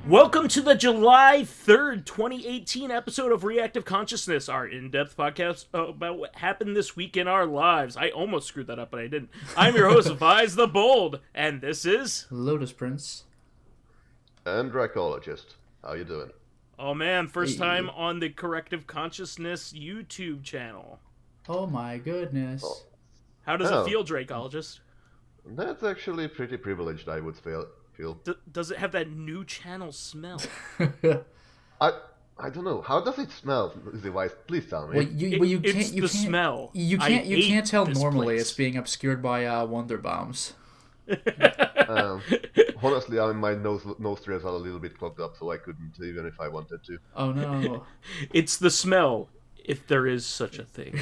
Welcome to the July 3rd, 2018 episode of Reactive Consciousness, our in-depth podcast about what happened this week in our lives. I almost screwed that up, but I didn't. I'm your host, vysethebold, and this is... Lotus Prince. And Dracologist. How you doing? Oh man, first time on the Corrective Consciousness YouTube channel. Oh my goodness. Oh. How does it feel, Dracologist? That's actually pretty privileged, I would feel. Does it have that new channel smell? I don't know. How does it smell, Wise? Please tell me. Well, you can't smell. You can't tell normally. Place. It's being obscured by Wonder Bombs. Honestly, my nostrils are a little bit clogged up, so I couldn't even if I wanted to. Oh no! It's the smell, if there is such a thing.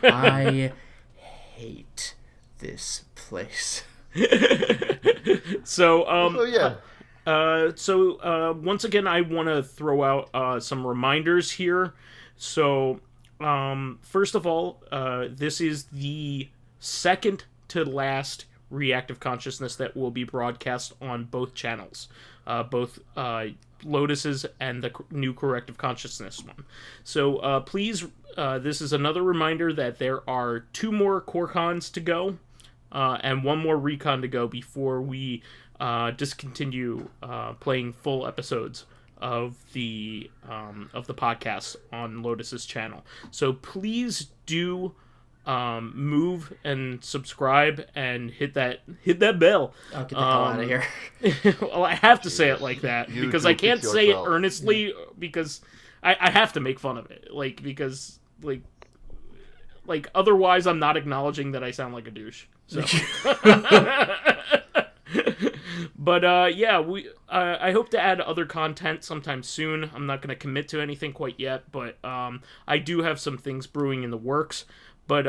I hate this place. So once again, I want to throw out some reminders here. So, first of all, this is the second to last Reactive Consciousness that will be broadcast on both channels, both Lotus's and the new Corrective Consciousness one. So, please, this is another reminder that there are 2 more core cons to go. And 1 more recon to go before we discontinue playing full episodes of the podcast on Lotus's channel. So please do move and subscribe and hit that bell. I'll get the hell out of here. Well, I have to say it like that because I can't say it earnestly because I have to make fun of it. Because otherwise I'm not acknowledging that I sound like a douche. So. But I hope to add other content sometime soon. I'm not going to commit to anything quite yet, but I do have some things brewing in the works. But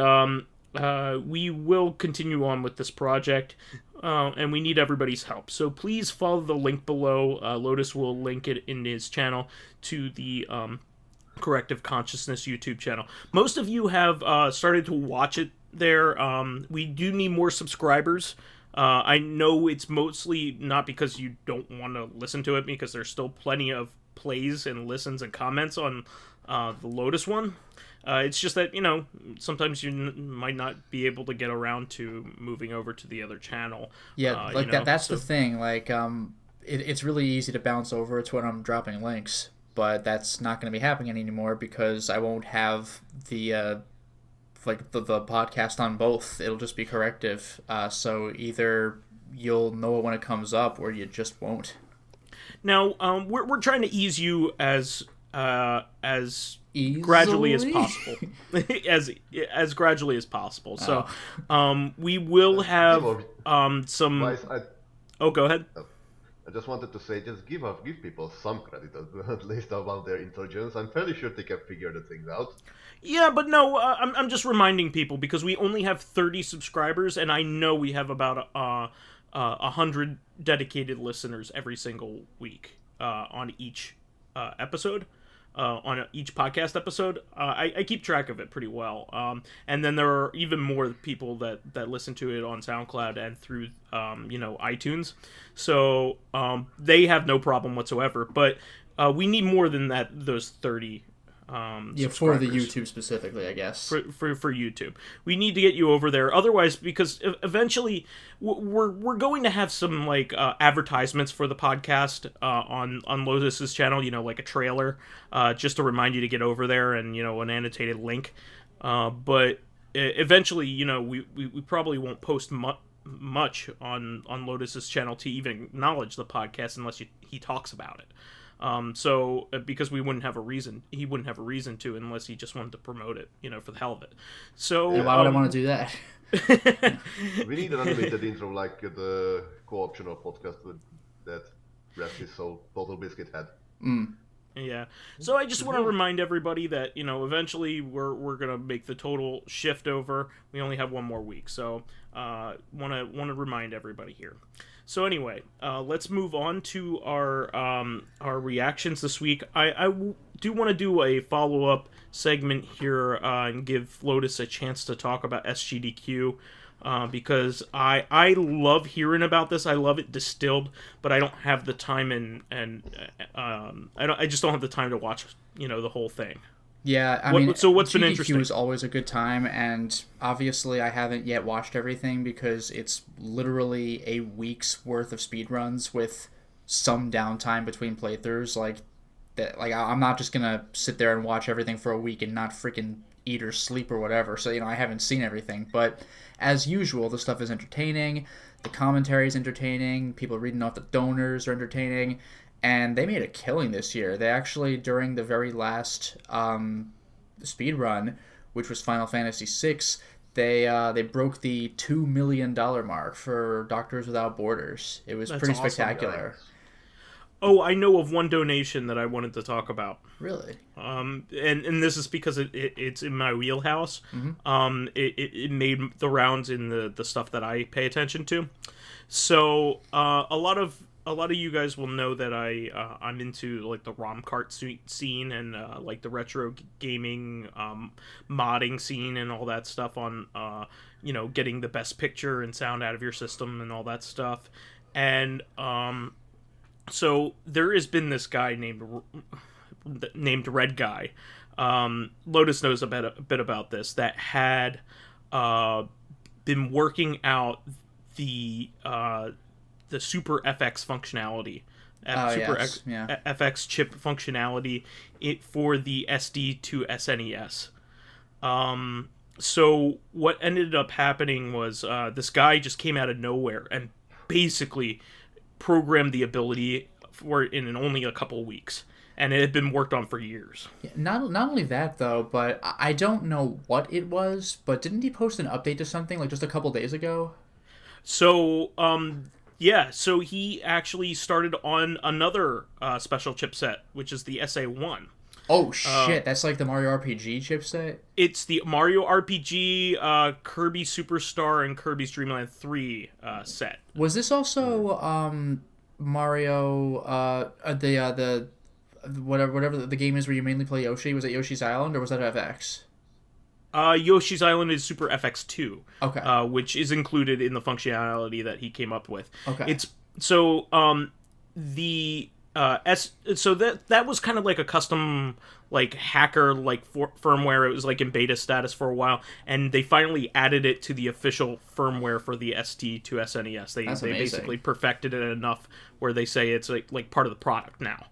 we will continue on with this project, and we need everybody's help. So please follow the link below. Lotus will link it in his channel to the Corrective Consciousness YouTube channel. Most of you have started to watch it there. We do need more subscribers. I know it's mostly not because you don't want to listen to it, because there's still plenty of plays and listens and comments on the Lotus one. It's just that, sometimes you might not be able to get around to moving over to the other channel. Yeah, that's the thing. It's really easy to bounce over to when I'm dropping links, but that's not going to be happening anymore because I won't have the podcast on both. It'll just be Corrective. So either you'll know it when it comes up, or you just won't. Now, we're trying to ease you as Easily? gradually as possible, as gradually as possible. So, we will have some. Go ahead. I just wanted to say, just give people some credit at least about their intelligence. I'm fairly sure they can figure the things out. Yeah, but no, I'm just reminding people because we only have 30 subscribers, and I know we have about 100 dedicated listeners every single week on each episode. On each podcast episode. I keep track of it pretty well. And then there are even more people that listen to it on Soundcloud and through, iTunes. So they have no problem whatsoever. But we need more than that, those 30 for the YouTube specifically, I guess. For YouTube. We need to get you over there. Otherwise, because eventually we're going to have some advertisements for the podcast on Lotus's channel, like a trailer, just to remind you to get over there and, an annotated link. But eventually, we probably won't post much on Lotus's channel to even acknowledge the podcast unless he talks about it. Because he wouldn't have a reason to unless he just wanted to promote it, for the hell of it. So why would I want to do that? We need an animated intro like the co-optional podcast with that. rest his soul, Total Biscuit head. Yeah. So I just want to remind everybody that, eventually we're going to make the total shift over. We only have one more week. So want to remind everybody here. So anyway, let's move on to our reactions this week. I do want to do a follow-up segment here and give Lotus a chance to talk about SGDQ. Because I love hearing about this. I love it distilled, but I don't have the time and I just don't have the time to watch the whole thing. Yeah, I mean, so what's GDQ been interesting? is always a good time, and obviously I haven't yet watched everything because it's literally a week's worth of speedruns with some downtime between playthroughs. Like I'm not just gonna sit there and watch everything for a week and not freaking eat or sleep or whatever. So I haven't seen everything, but as usual, the stuff is entertaining. The commentary is entertaining. People reading off the donors are entertaining. And they made a killing this year. They actually, during the very last speed run, which was Final Fantasy VI, they broke the $2 million mark for Doctors Without Borders. It was pretty awesome, spectacular. Guys. Oh, I know of one donation that I wanted to talk about. Really? And this is because it's in my wheelhouse. Mm-hmm. It made the rounds in the stuff that I pay attention to. So a lot of you guys will know that I'm into like the ROM cart scene and like the retro gaming modding scene and all that stuff on getting the best picture and sound out of your system and all that stuff. And so there has been this guy named Red Guy. Lotus knows a bit about this, that had been working out the Super FX functionality, FX chip functionality for the SD to SNES. So what ended up happening was this guy just came out of nowhere and basically programmed the ability for it in only a couple of weeks, and it had been worked on for years. Yeah, not only that though, but I don't know what it was, but didn't he post an update to something like just a couple days ago? So yeah, so he actually started on another special chipset, which is the SA1. Oh shit, that's like the Mario RPG chipset? It's the Mario RPG, Kirby Superstar, and Kirby's Dream Land 3 set. Was this also Mario the whatever the game is where you mainly play Yoshi? Was it Yoshi's Island or was that FX? Yoshi's Island is Super FX2. Okay. Which is included in the functionality that he came up with. Okay. It's so so that was kind of like a custom like hacker like firmware. It was like in beta status for a while, and they finally added it to the official firmware for the SD to SNES. They basically perfected it enough where they say it's like part of the product now.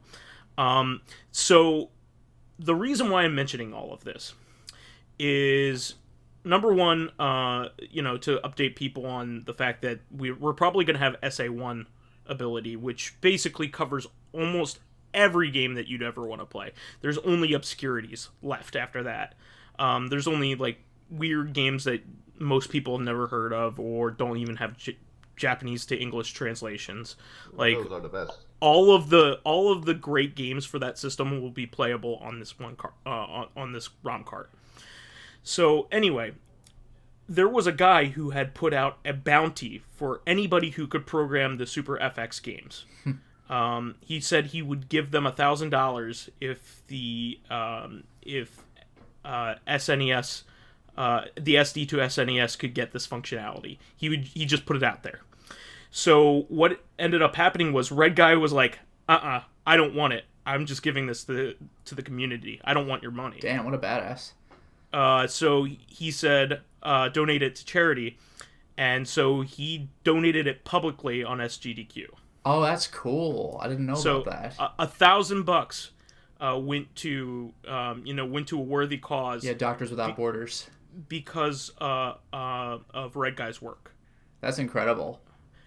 So the reason why I'm mentioning all of this is, number one, to update people on the fact that we're probably going to have SA1 ability, which basically covers almost every game that you'd ever want to play. There's only obscurities left after that. There's only like weird games that most people have never heard of or don't even have Japanese to English translations. Like, those are the best. All of the great games for that system will be playable on this one on this ROM cart. So anyway, there was a guy who had put out a bounty for anybody who could program the Super FX games. He said he would give them $1,000 if the SNES, the SD to SNES could get this functionality. He just put it out there. So what ended up happening was Red Guy was like, I don't want it. I'm just giving this to the community. I don't want your money. Damn, what a badass. So he said, donate it to charity. And so he donated it publicly on SGDQ. Oh, that's cool. I didn't know about that. $1,000 went to a worthy cause. Yeah, Doctors Without Borders. Because of Red Guy's work. That's incredible.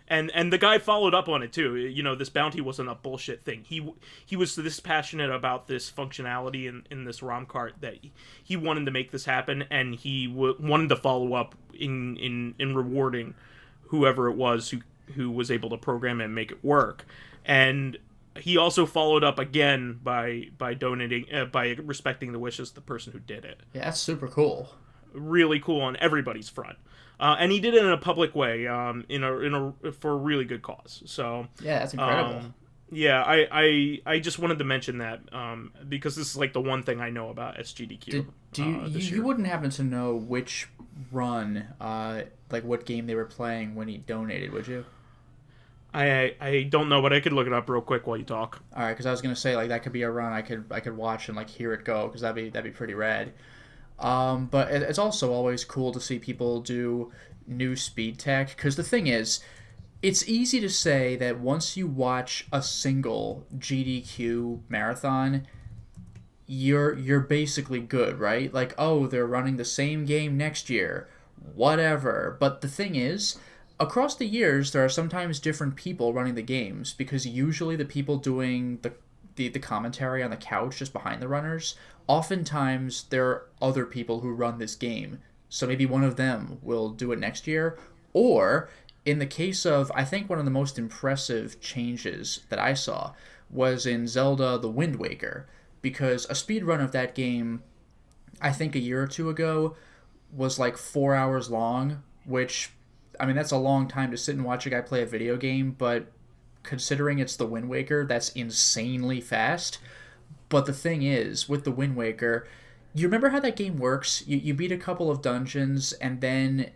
And the guy followed up on it too. This bounty wasn't a bullshit thing. He was this passionate about this functionality in this ROM cart that he wanted to make this happen, and he wanted to follow up in rewarding whoever it was who was able to program it and make it work. And he also followed up again by donating, by respecting the wishes of the person who did it. Yeah, that's super cool. Really cool on everybody's front. And he did it in a public way, for a really good cause. So yeah, that's incredible. Yeah, I just wanted to mention that because this is like the one thing I know about SGDQ. You wouldn't happen to know which run, like what game they were playing when he donated, would you? I don't know, but I could look it up real quick while you talk. All right, because I was gonna say like that could be a run I could watch and like hear it go, because that'd be pretty rad. But it's also always cool to see people do new speed tech, because the thing is, it's easy to say that once you watch a single GDQ marathon, you're basically good, right? Like, oh, they're running the same game next year, whatever. But the thing is, across the years, there are sometimes different people running the games, because usually the people doing the commentary on the couch just behind the runners, oftentimes there are other people who run this game. So maybe one of them will do it next year. Or, in the case of, I think one of the most impressive changes that I saw was in Zelda The Wind Waker, because a speed run of that game, I think a year or two ago, was like 4 hours long, which, I mean, that's a long time to sit and watch a guy play a video game, but considering it's The Wind Waker, that's insanely fast. But the thing is, with The Wind Waker, you remember how that game works? You beat a couple of dungeons, and then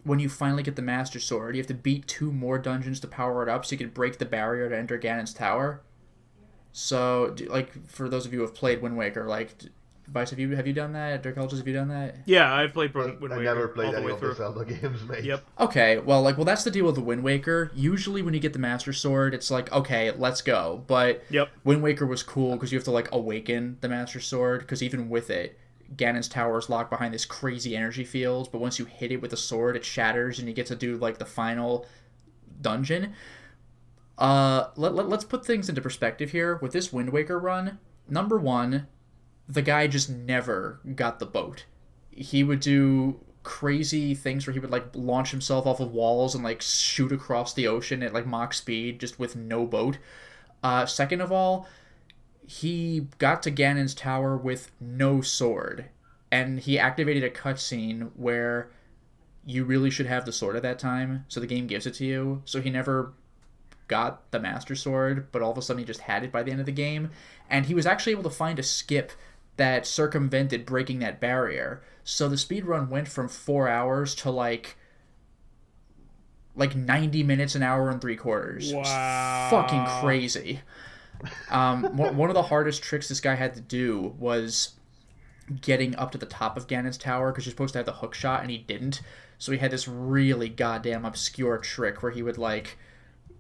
when you finally get the Master Sword, you have to beat 2 more dungeons to power it up so you can break the barrier to enter Ganon's Tower. So, like, for those of you who have played Wind Waker, like, Vice, have you done that? Dracologist, have you done that? Yeah, I've played Wind Waker. I never played all the any way of through. the Zelda games, mate. Yep. Okay, well, that's the deal with the Wind Waker. Usually when you get the Master Sword, it's like, okay, let's go. But Yep. Wind Waker was cool because you have to, like, awaken the Master Sword, because even with it, Ganon's Tower is locked behind this crazy energy field, but once you hit it with a sword, it shatters, and you get to do, like, the final dungeon. Let's put things into perspective here. With this Wind Waker run, number one, the guy just never got the boat. He would do crazy things where he would, like, launch himself off of walls and, like, shoot across the ocean at, like, Mach speed, just with no boat. Second of all, he got to Ganon's Tower with no sword, and he activated a cutscene where you really should have the sword at that time, so the game gives it to you. So he never got the Master Sword, but all of a sudden he just had it by the end of the game, and he was actually able to find a skip that circumvented breaking that barrier. So the speedrun went from 4 hours to like 90 minutes, an hour and 3/4. Wow. Fucking crazy. One of the hardest tricks this guy had to do was getting up to the top of Ganon's Tower, because you're supposed to have the hook shot, and he didn't. So he had this really goddamn obscure trick where he would, like,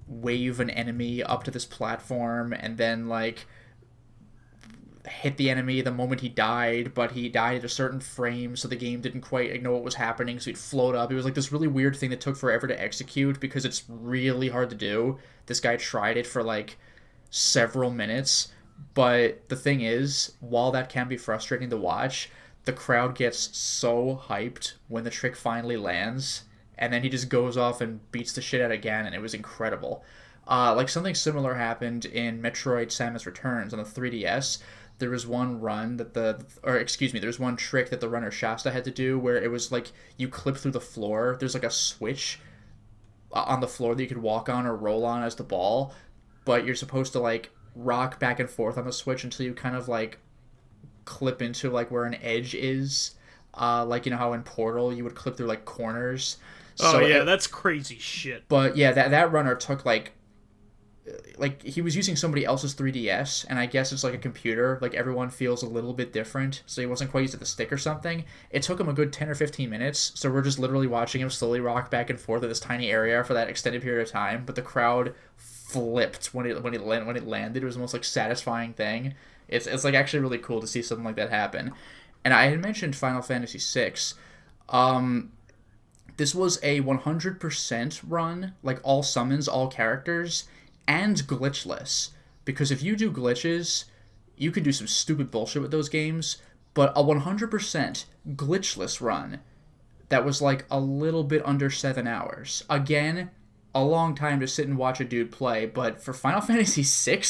wave an enemy up to this platform and then, like, hit the enemy the moment he died, but he died at a certain frame, so the game didn't quite know what was happening, so he'd float up. It was like this really weird thing that took forever to execute because it's really hard to do. This guy tried it for, like, several minutes, but the thing is, while that can be frustrating to watch, the crowd gets so hyped when the trick finally lands, and then he just goes off and beats the shit out of Ganon. It was incredible. Like, something similar happened in Metroid Samus Returns on the 3DS. There was one run that there's one trick that the runner Shasta had to do where it was like you clip through the floor. There's like a switch on the floor that you could walk on or roll on as the ball, but you're supposed to, like, rock back and forth on the switch until you kind of, like, clip into, like, where an edge is. Like, you know how in Portal you would clip through, like, corners. Oh, so yeah, that's crazy shit. But yeah, that runner took, like, he was using somebody else's 3DS, and I guess it's like a computer, like, everyone feels a little bit different, so he wasn't quite used to the stick or something. It took him a good 10 or 15 minutes, so we're just literally watching him slowly rock back and forth at this tiny area for that extended period of time, but the crowd flipped when it landed. It was the most, like, satisfying thing. It's like actually really cool to see something like that happen. And I had mentioned Final Fantasy VI. This was a 100% run, like, all summons, all characters, and glitchless. Because if you do glitches, you can do some stupid bullshit with those games, but a 100% glitchless run that was, like, a little bit under 7 hours. Again, a long time to sit and watch a dude play, but for Final Fantasy VI,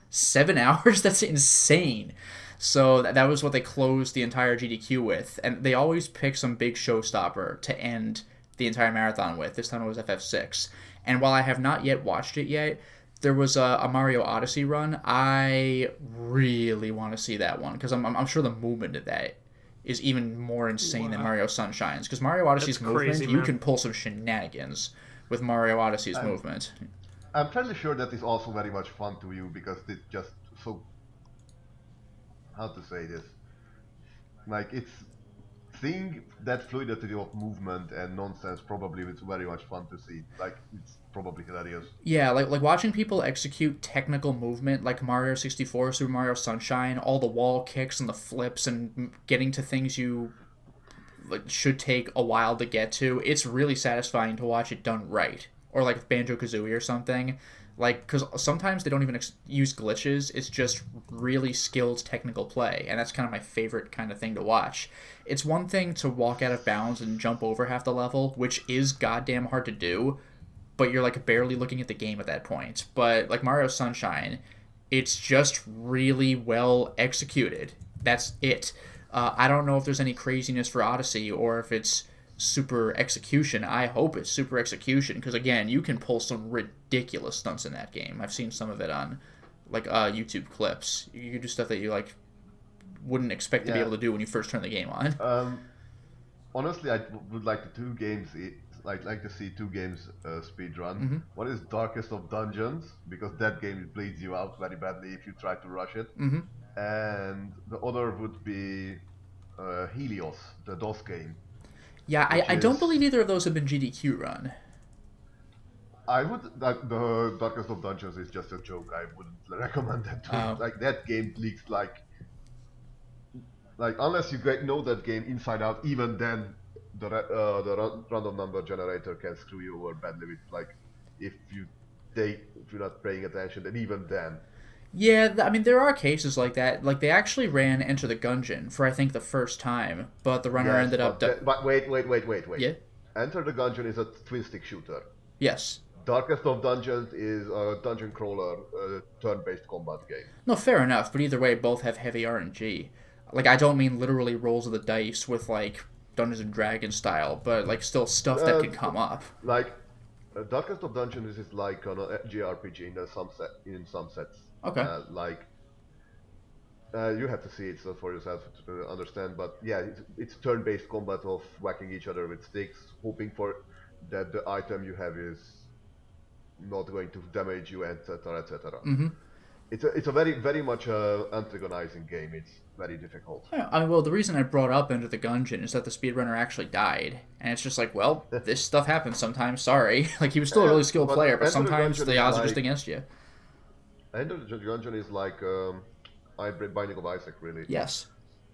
7 hours? That's insane. So that was what they closed the entire GDQ with, and they always pick some big showstopper to end the entire marathon with. This time it was FF6. And while I have not yet watched it yet, there was a Mario Odyssey run. I really want to see that one, because I'm sure the movement of that is even more insane than Mario Sunshine's. Because Mario Odyssey's movement, you can pull some shenanigans with Mario Odyssey's movement. I'm fairly sure that is also very much fun to you, because it's just so... How to say this? Like, it's... Seeing that fluidity of movement and nonsense probably is very much fun to see. Like, it's probably hilarious. Yeah, like watching people execute technical movement like Mario 64, Super Mario Sunshine, all the wall kicks and the flips and getting to things you should take a while to get to. It's really satisfying to watch it done right. Or like Banjo-Kazooie or something. Like, because sometimes they don't even use glitches. It's just really skilled technical play, and that's kind of my favorite kind of thing to watch. It's one thing to walk out of bounds and jump over half the level, which is goddamn hard to do, but you're like barely looking at the game at that point. But like Mario Sunshine, it's just really well executed. That's it. I don't know if there's any craziness for Odyssey or if it's super execution. I hope it's super execution, because again, you can pull some ridiculous stunts in that game. I've seen some of it on like YouTube clips. You can do stuff that you like wouldn't expect to be able to do when you first turn the game on. Honestly, I would like like to see 2 games speed run. Mm-hmm. One is Darkest of Dungeons, because that game bleeds you out very badly if you try to rush it. Mm-hmm. And the other would be Helios, the DOS game. Yeah, I don't believe either of those have been GDQ run. I would... the Darkest of Dungeons is just a joke. I wouldn't recommend that to you. Like, that game leaks like... Like, unless you know that game inside out, even then, the random number generator can screw you over badly with, like, if you're not paying attention, and even then. Yeah, I mean, there are cases like that. Like, they actually ran Enter the Gungeon for, I think, the first time, but the runner ended up... But wait. Yeah? Enter the Gungeon is a twin-stick shooter. Yes. Darkest of Dungeons is a dungeon crawler, turn-based combat game. No, fair enough, but either way, both have heavy RNG. Like, I don't mean literally rolls of the dice with, like, Dungeons and Dragons style, but, like, still stuff that can come up. Like, Darkest of Dungeons is like an JRPG in some sets. Okay. You have to see it for yourself to understand, but yeah, it's turn-based combat of whacking each other with sticks, hoping for that the item you have is not going to damage you, etc., etc. Mm-hmm. It's a very, very much antagonizing game. It's very difficult. Yeah, well, the reason I brought up Enter the Gungeon is that the speedrunner actually died, and it's just like, well, this stuff happens sometimes. Sorry, like he was still a really skilled player, but sometimes the odds are just against you. Enter the Gungeon is like Binding of Isaac, really. Yes.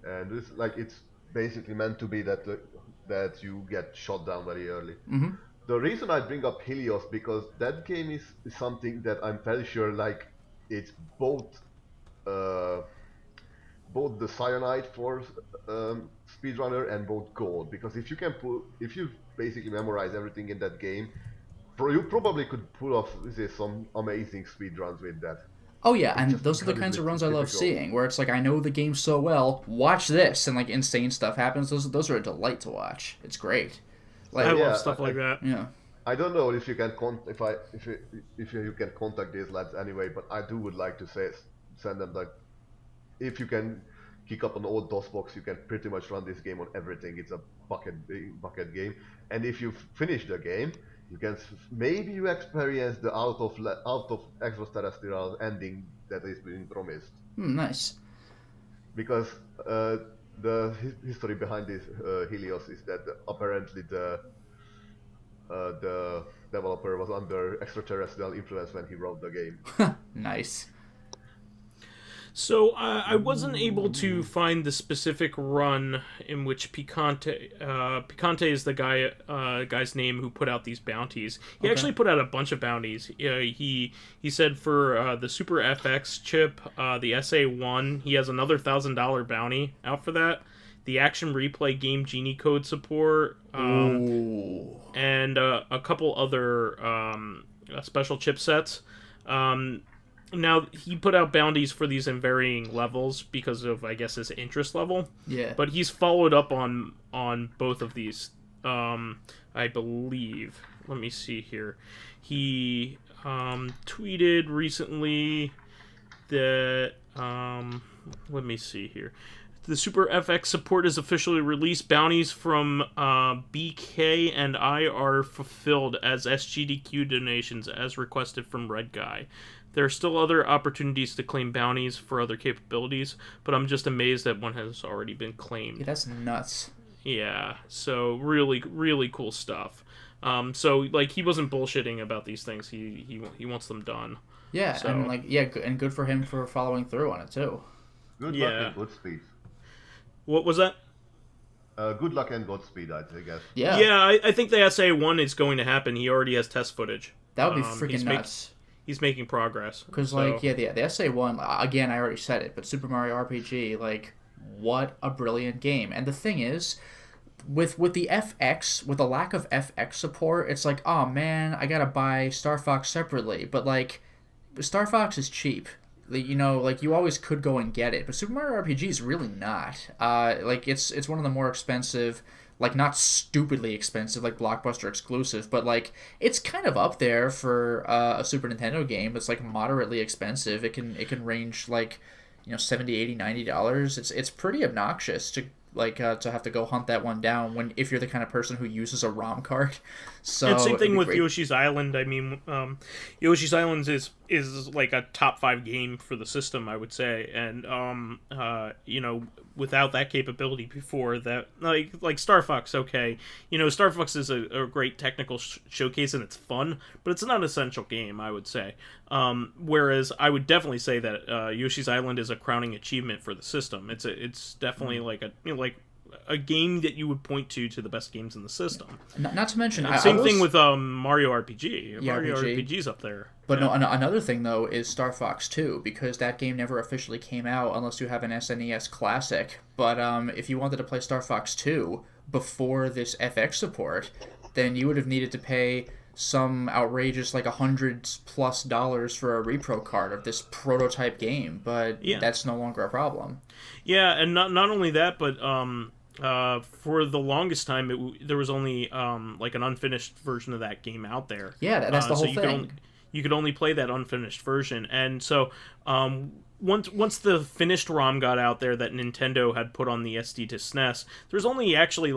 And it's basically meant to be that you get shot down very early. Mm-hmm. The reason I bring up Helios, because that game is something that I'm fairly sure, like, it's both the cyanide for speedrunner and both gold, because if you basically memorize everything in that game, you probably could pull off some amazing speedruns with that. Oh yeah, and those are the kinds of runs I love seeing, where it's like, I know the game so well, watch this, and like insane stuff happens. Those are a delight to watch. It's great. Like, I love stuff like that. Yeah. I don't know if you can if you can contact these lads anyway, but I would like to send them, like, if you can kick up an old DOS box, you can pretty much run this game on everything. It's a bucket game, and if you finish the game, you can maybe you experience the out of extraterrestrial ending that is being promised. Nice. Because the history behind this Helios is that apparently the developer was under extraterrestrial influence when he wrote the game. Nice. So I wasn't able to find the specific run in which Picante is the guy's name who put out these bounties. He actually put out a bunch of bounties. He said for the Super FX chip, the SA1, he has another $1,000 bounty out for that. the Action Replay Game Genie code support, and a couple other special chipsets. Now, he put out bounties for these in varying levels because of, I guess, his interest level. Yeah. But he's followed up on both of these, I believe. Let me see here. He tweeted recently that... let me see here. The Super FX support is officially released. Bounties from BK and I are fulfilled as SGDQ donations as requested from Red Guy. There are still other opportunities to claim bounties for other capabilities, but I'm just amazed that one has already been claimed. Yeah, that's nuts. Yeah, so really, really cool stuff. So like he wasn't bullshitting about these things. He wants them done. Yeah, so, and and good for him for following through on it too. Good luck and Godspeed. What was that? Good luck and Godspeed, I guess. Yeah. Yeah, I think the SA1 is going to happen. He already has test footage. That would be freaking nuts. He's making progress. Because, the SA1, again, I already said it, but Super Mario RPG, what a brilliant game. And the thing is, with the FX, with the lack of FX support, it's like, oh man, I gotta buy Star Fox separately. But, Star Fox is cheap. You always could go and get it. But Super Mario RPG is really not. It's one of the more expensive... not stupidly expensive, Blockbuster exclusive, but, it's kind of up there for a Super Nintendo game. It's, moderately expensive. It can range, $70, $80, $90. It's pretty obnoxious to have to go hunt that one down if you're the kind of person who uses a ROM card. So and same thing with Yoshi's Island. I mean, Yoshi's Island is a top 5 game for the system, I would say. And without that capability before that, like Star Fox, okay, Star Fox is a great technical showcase and it's fun, but it's not an essential game, I would say. Whereas I would definitely say that Yoshi's Island is a crowning achievement for the system. It's definitely a game that you would point to the best games in the system. Not to mention... Same thing with Mario RPG. Yeah, Mario RPG's up there. But no, another thing, though, is Star Fox 2, because that game never officially came out unless you have an SNES Classic. But if you wanted to play Star Fox 2 before this FX support, then you would have needed to pay some outrageous, $100+ for a repro card of this prototype game. But that's no longer a problem. Yeah, and not only that, but... for the longest time, there was only an unfinished version of that game out there. Yeah, that's the whole thing. You could only play that unfinished version, and so once the finished ROM got out there that Nintendo had put on the SD to SNES, there's only actually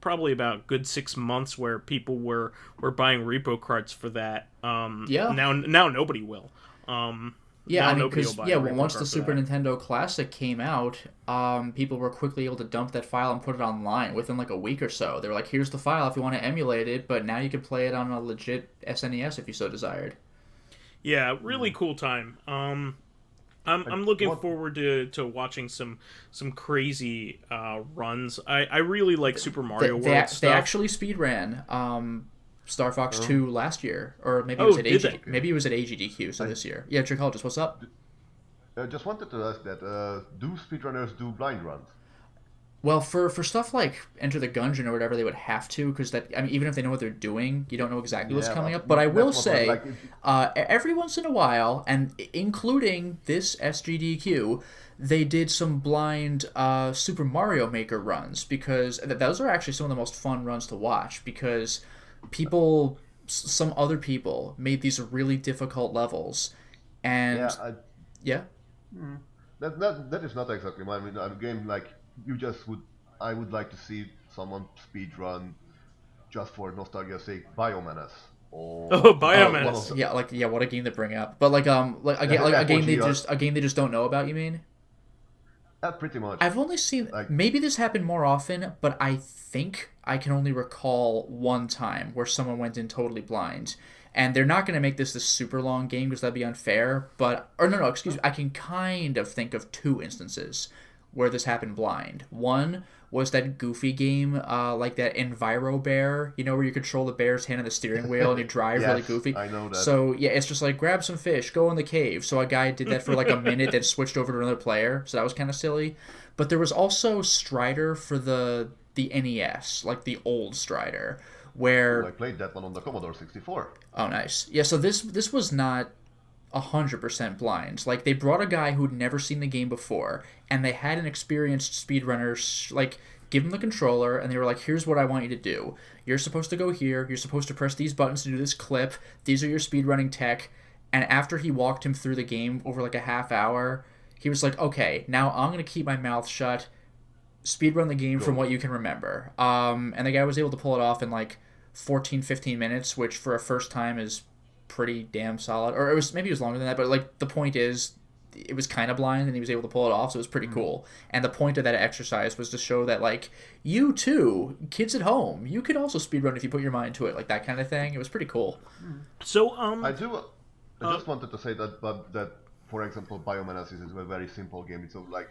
probably about a good 6 months where people were buying repo cards for that. Now nobody will. Once the Super Nintendo Classic came out, people were quickly able to dump that file and put it online within a week or so. They were like, here's the file if you want to emulate it, but now you can play it on a legit SNES if you so desired. Yeah, really cool time. I'm looking forward to watching some crazy runs. I really like Super Mario World stuff. They actually speedran Star Fox 2 last year, or maybe it was at AGDQ, so this year. Yeah, Dracologist, what's up? I just wanted to ask that, do speedrunners do blind runs? Well, for stuff like Enter the Gungeon or whatever, they would have to, because even if they know what they're doing, you don't know exactly what's coming up. But I will say, every once in a while, and including this SGDQ, they did some blind Super Mario Maker runs, because those are actually some of the most fun runs to watch, because some other people made these really difficult levels, and that is not exactly mine. I mean, a game I would like to see someone speedrun just for nostalgia's sake, Biomenace. Biomenace. What a game to bring up. But a game they just don't know about, you mean? Pretty much. I've only seen... maybe this happened more often, but I think I can only recall one time where someone went in totally blind. And they're not going to make this super long game because that'd be unfair. Excuse me. I can kind of think of 2 instances where this happened blind. One was that Goofy game, like that Enviro Bear, where you control the bear's hand on the steering wheel and you drive really goofy. I know that. So, yeah, it's just like, grab some fish, go in the cave. So a guy did that for like a minute, then switched over to another player. So that was kind of silly. But there was also Strider for the NES, like the old Strider, where... I played that one on the Commodore 64. Oh, nice. Yeah, so this was not 100% blind. Like, they brought a guy who'd never seen the game before, and they had an experienced speedrunner, like, give him the controller, and they were like, here's what I want you to do. You're supposed to go here, you're supposed to press these buttons to do this clip, these are your speedrunning tech, and after he walked him through the game over, like, a half hour, he was like, okay, now I'm going to keep my mouth shut, speedrun the game from what you can remember. And the guy was able to pull it off in, like, 14-15 minutes, which for a first time is pretty damn solid. Or maybe it was longer than that, but like the point is it was kind of blind and he was able to pull it off, so it was pretty cool. And the point of that exercise was to show that, like, you too, kids at home, you could also speedrun if you put your mind to it, like that kind of thing. It was pretty cool. So I just wanted to say that for example, Biomenaces is a very simple game. It's a like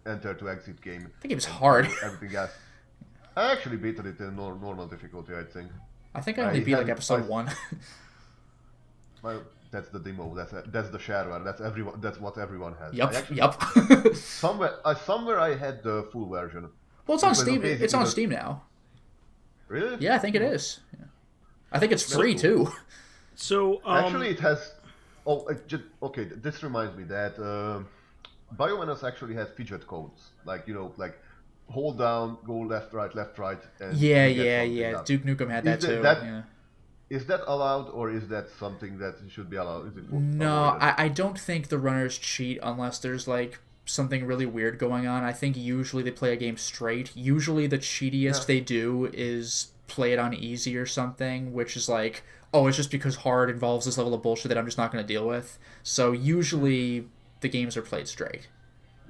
enter to exit game. I think it was hard. Everything else. I actually beat it in normal difficulty, I think. I think I only beat like episode 1. Well, that's the demo. That's the shareware. That's what everyone has. Yup. Somewhere I had the full version. Well, it's on Steam. It's on Steam now. Really? Yeah, I think it is. Yeah. I think it's free too. So actually, it has. Okay. This reminds me that Biomenace actually has fidget codes, like like hold down, go left, right, and yeah. Duke Nukem had that too. Yeah. Is that allowed, or is that something that should be allowed? Is it no, I don't think the runners cheat unless there's like something really weird going on. I think usually they play a game straight. Usually the cheatiest they do is play it on easy or something, which is like, oh, it's just because hard involves this level of bullshit that I'm just not going to deal with. So usually the games are played straight.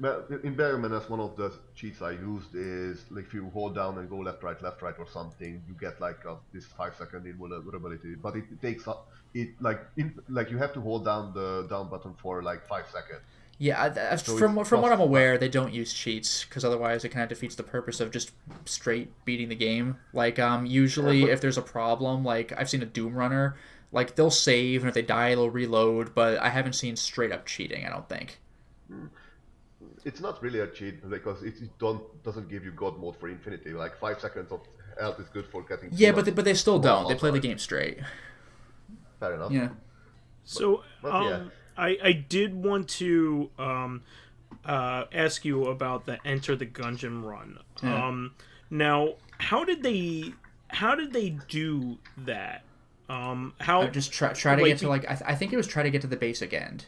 In Biomenace, one of the cheats I used is like if you hold down and go left, right, or something, you get like this 5-second invulnerability. But it takes you have to hold down the down button for like 5 seconds. Yeah, from what I'm aware, they don't use cheats because otherwise it kind of defeats the purpose of just straight beating the game. Like usually if there's a problem, like I've seen a Doom runner, like they'll save and if they die they'll reload, but I haven't seen straight up cheating. I don't think. It's not really a cheat because it doesn't give you God mode for infinity. Like 5 seconds of health is good for getting. Yeah, but they still don't. They play the game straight. Fair enough. Yeah. So I did want to ask you about the Enter the Gungeon run. Yeah. Now, how did they do that? How just try to get to like I think it was try to get to the basic end.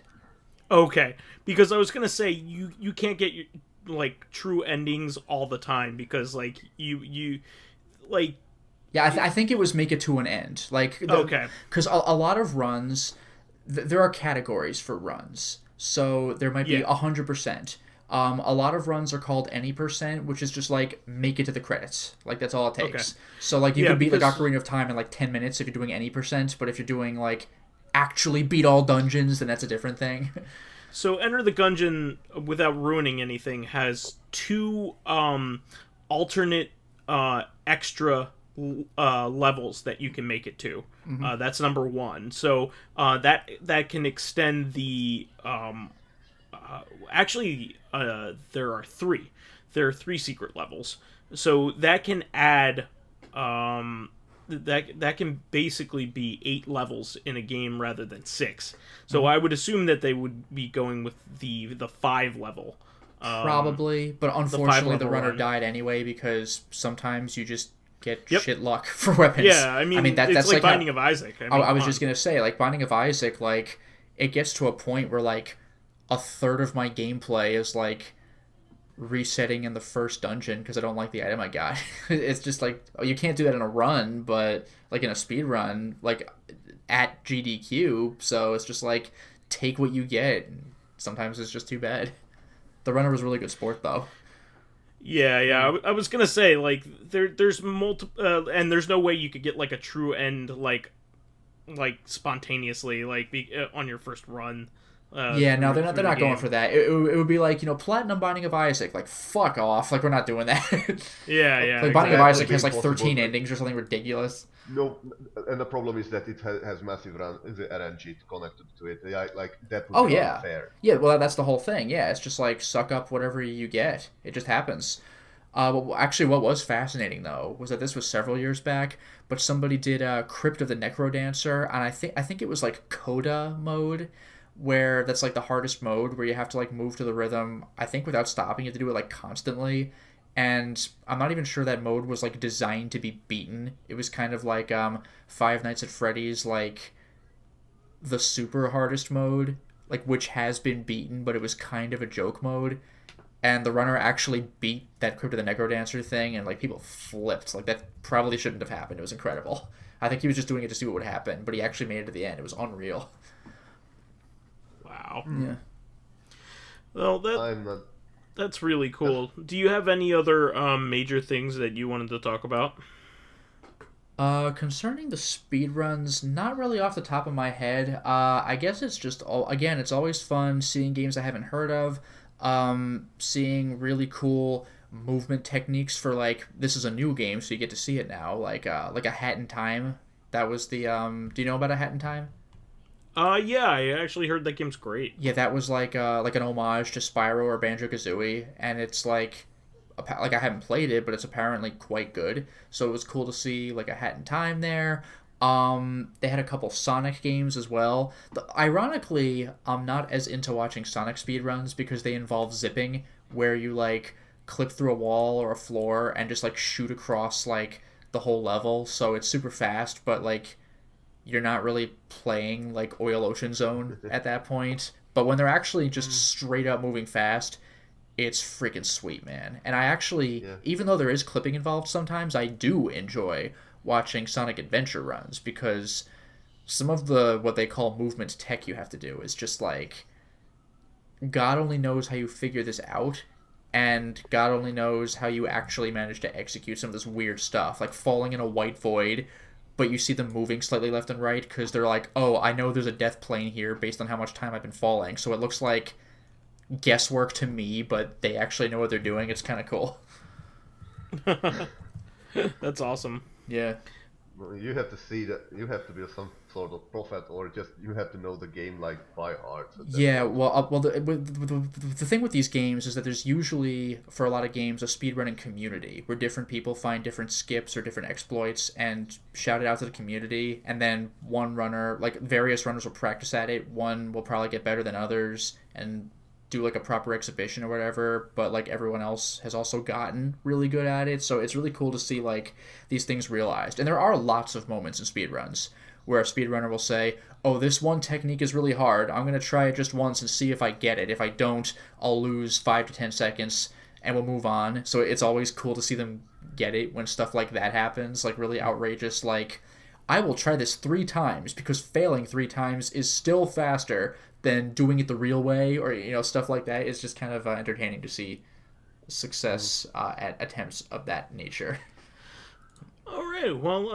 Okay, because I was gonna say you can't get your like true endings all the time because like you like. Yeah, I think it was make it to an end. Like okay, because a lot of runs, there are categories for runs, so there might be 100%. A lot of runs are called any %, which is just like make it to the credits. Like that's all it takes. Okay. So like you can beat like Ocarina of Time in like 10 minutes if you're doing any %, but if you're doing like actually beat all dungeons, then that's a different thing. So Enter the Gungeon, without ruining anything, has 2 alternate extra levels that you can make it to. Mm-hmm. That's number 1. So that can extend the actually there are 3. There are 3 secret levels. So that can add that can basically be 8 levels in a game rather than 6. So I would assume that they would be going with the 5 level. Probably, but unfortunately the runner died anyway because sometimes you just get shit luck for weapons. Yeah, I mean that's like Binding of Isaac. I was just gonna say, like Binding of Isaac, like it gets to a point where like a third of my gameplay is like resetting in the first dungeon because I don't like the item I got. It's just like, oh, you can't do that in a run, but like in a speed run, like at GDQ, so it's just like take what you get. Sometimes it's just too bad. The runner was really good sport though. Yeah. I was gonna say like there's multiple, and there's no way you could get like a true end like spontaneously like on your first run. Yeah, no, they're not going for that. It would be like, Platinum Binding of Isaac. Like, fuck off. Like, we're not doing that. Yeah. Like, Binding of Isaac has like Impossible, 13 endings or something ridiculous. No, and the problem is that it has massive the RNG connected to it. Yeah, like that would Oh, be yeah. unfair. Yeah, well, that's the whole thing. Yeah, it's just like, suck up whatever you get. It just happens. Actually, what was fascinating, though, was that this was several years back, but somebody did Crypt of the Necrodancer, and I think it was like Coda mode, where that's like the hardest mode, where you have to like move to the rhythm, I think without stopping. You have to do it like constantly, and I'm not even sure that mode was like designed to be beaten. It was kind of like Five Nights at Freddy's, like the super hardest mode, like which has been beaten, but it was kind of a joke mode. And the runner actually beat that Crypt of the Necrodancer thing, and like people flipped. Like that probably shouldn't have happened. It was incredible. I think he was just doing it to see what would happen, but he actually made it to the end. It was unreal. Wow. Yeah. Well, that's really cool. Do you have any other major things that you wanted to talk about? Concerning the speedruns, not really off the top of my head. I guess it's just it's always fun seeing games I haven't heard of. Seeing really cool movement techniques for like, this is a new game, so you get to see it now. Like A Hat in Time. That was the do you know about A Hat in Time? Yeah, I actually heard that game's great. Yeah, that was like an homage to Spyro or Banjo-Kazooie, and it's like I haven't played it, but it's apparently quite good. So it was cool to see like A Hat in Time there. They had a couple Sonic games as well. Ironically, I'm not as into watching Sonic speedruns because they involve zipping, where you like clip through a wall or a floor and just like shoot across like the whole level. So it's super fast, but like you're not really playing like Oil Ocean Zone at that point. But when they're actually just straight up moving fast, it's freaking sweet, man. And I actually, even though there is clipping involved sometimes, I do enjoy watching Sonic Adventure runs, because some of the what they call movement tech you have to do is just like, God only knows how you figure this out, and God only knows how you actually manage to execute some of this weird stuff, like falling in a white void, but you see them moving slightly left and right because they're like, oh, I know there's a death plane here based on how much time I've been falling, so it looks like guesswork to me, but they actually know what they're doing. It's kind of cool. That's awesome. Yeah. Well, you have to see that. You have to be some sort of prophet, or just you have to know the game like by heart. So yeah. Well, the thing with these games is that there's usually, for a lot of games, a speedrunning community where different people find different skips or different exploits and shout it out to the community, and then one runner, like various runners, will practice at it. One will probably get better than others and do like a proper exhibition or whatever, but like everyone else has also gotten really good at it. So it's really cool to see like these things realized. And there are lots of moments in speedruns where a speedrunner will say, oh, this one technique is really hard, I'm going to try it just once and see if I get it. If I don't, I'll lose 5 to 10 seconds and we'll move on. So it's always cool to see them get it when stuff like that happens, like really outrageous, like, I will try this 3 times because failing 3 times is still faster than doing it the real way, or stuff like that. It's just kind of entertaining to see success at attempts of that nature. All right. Well,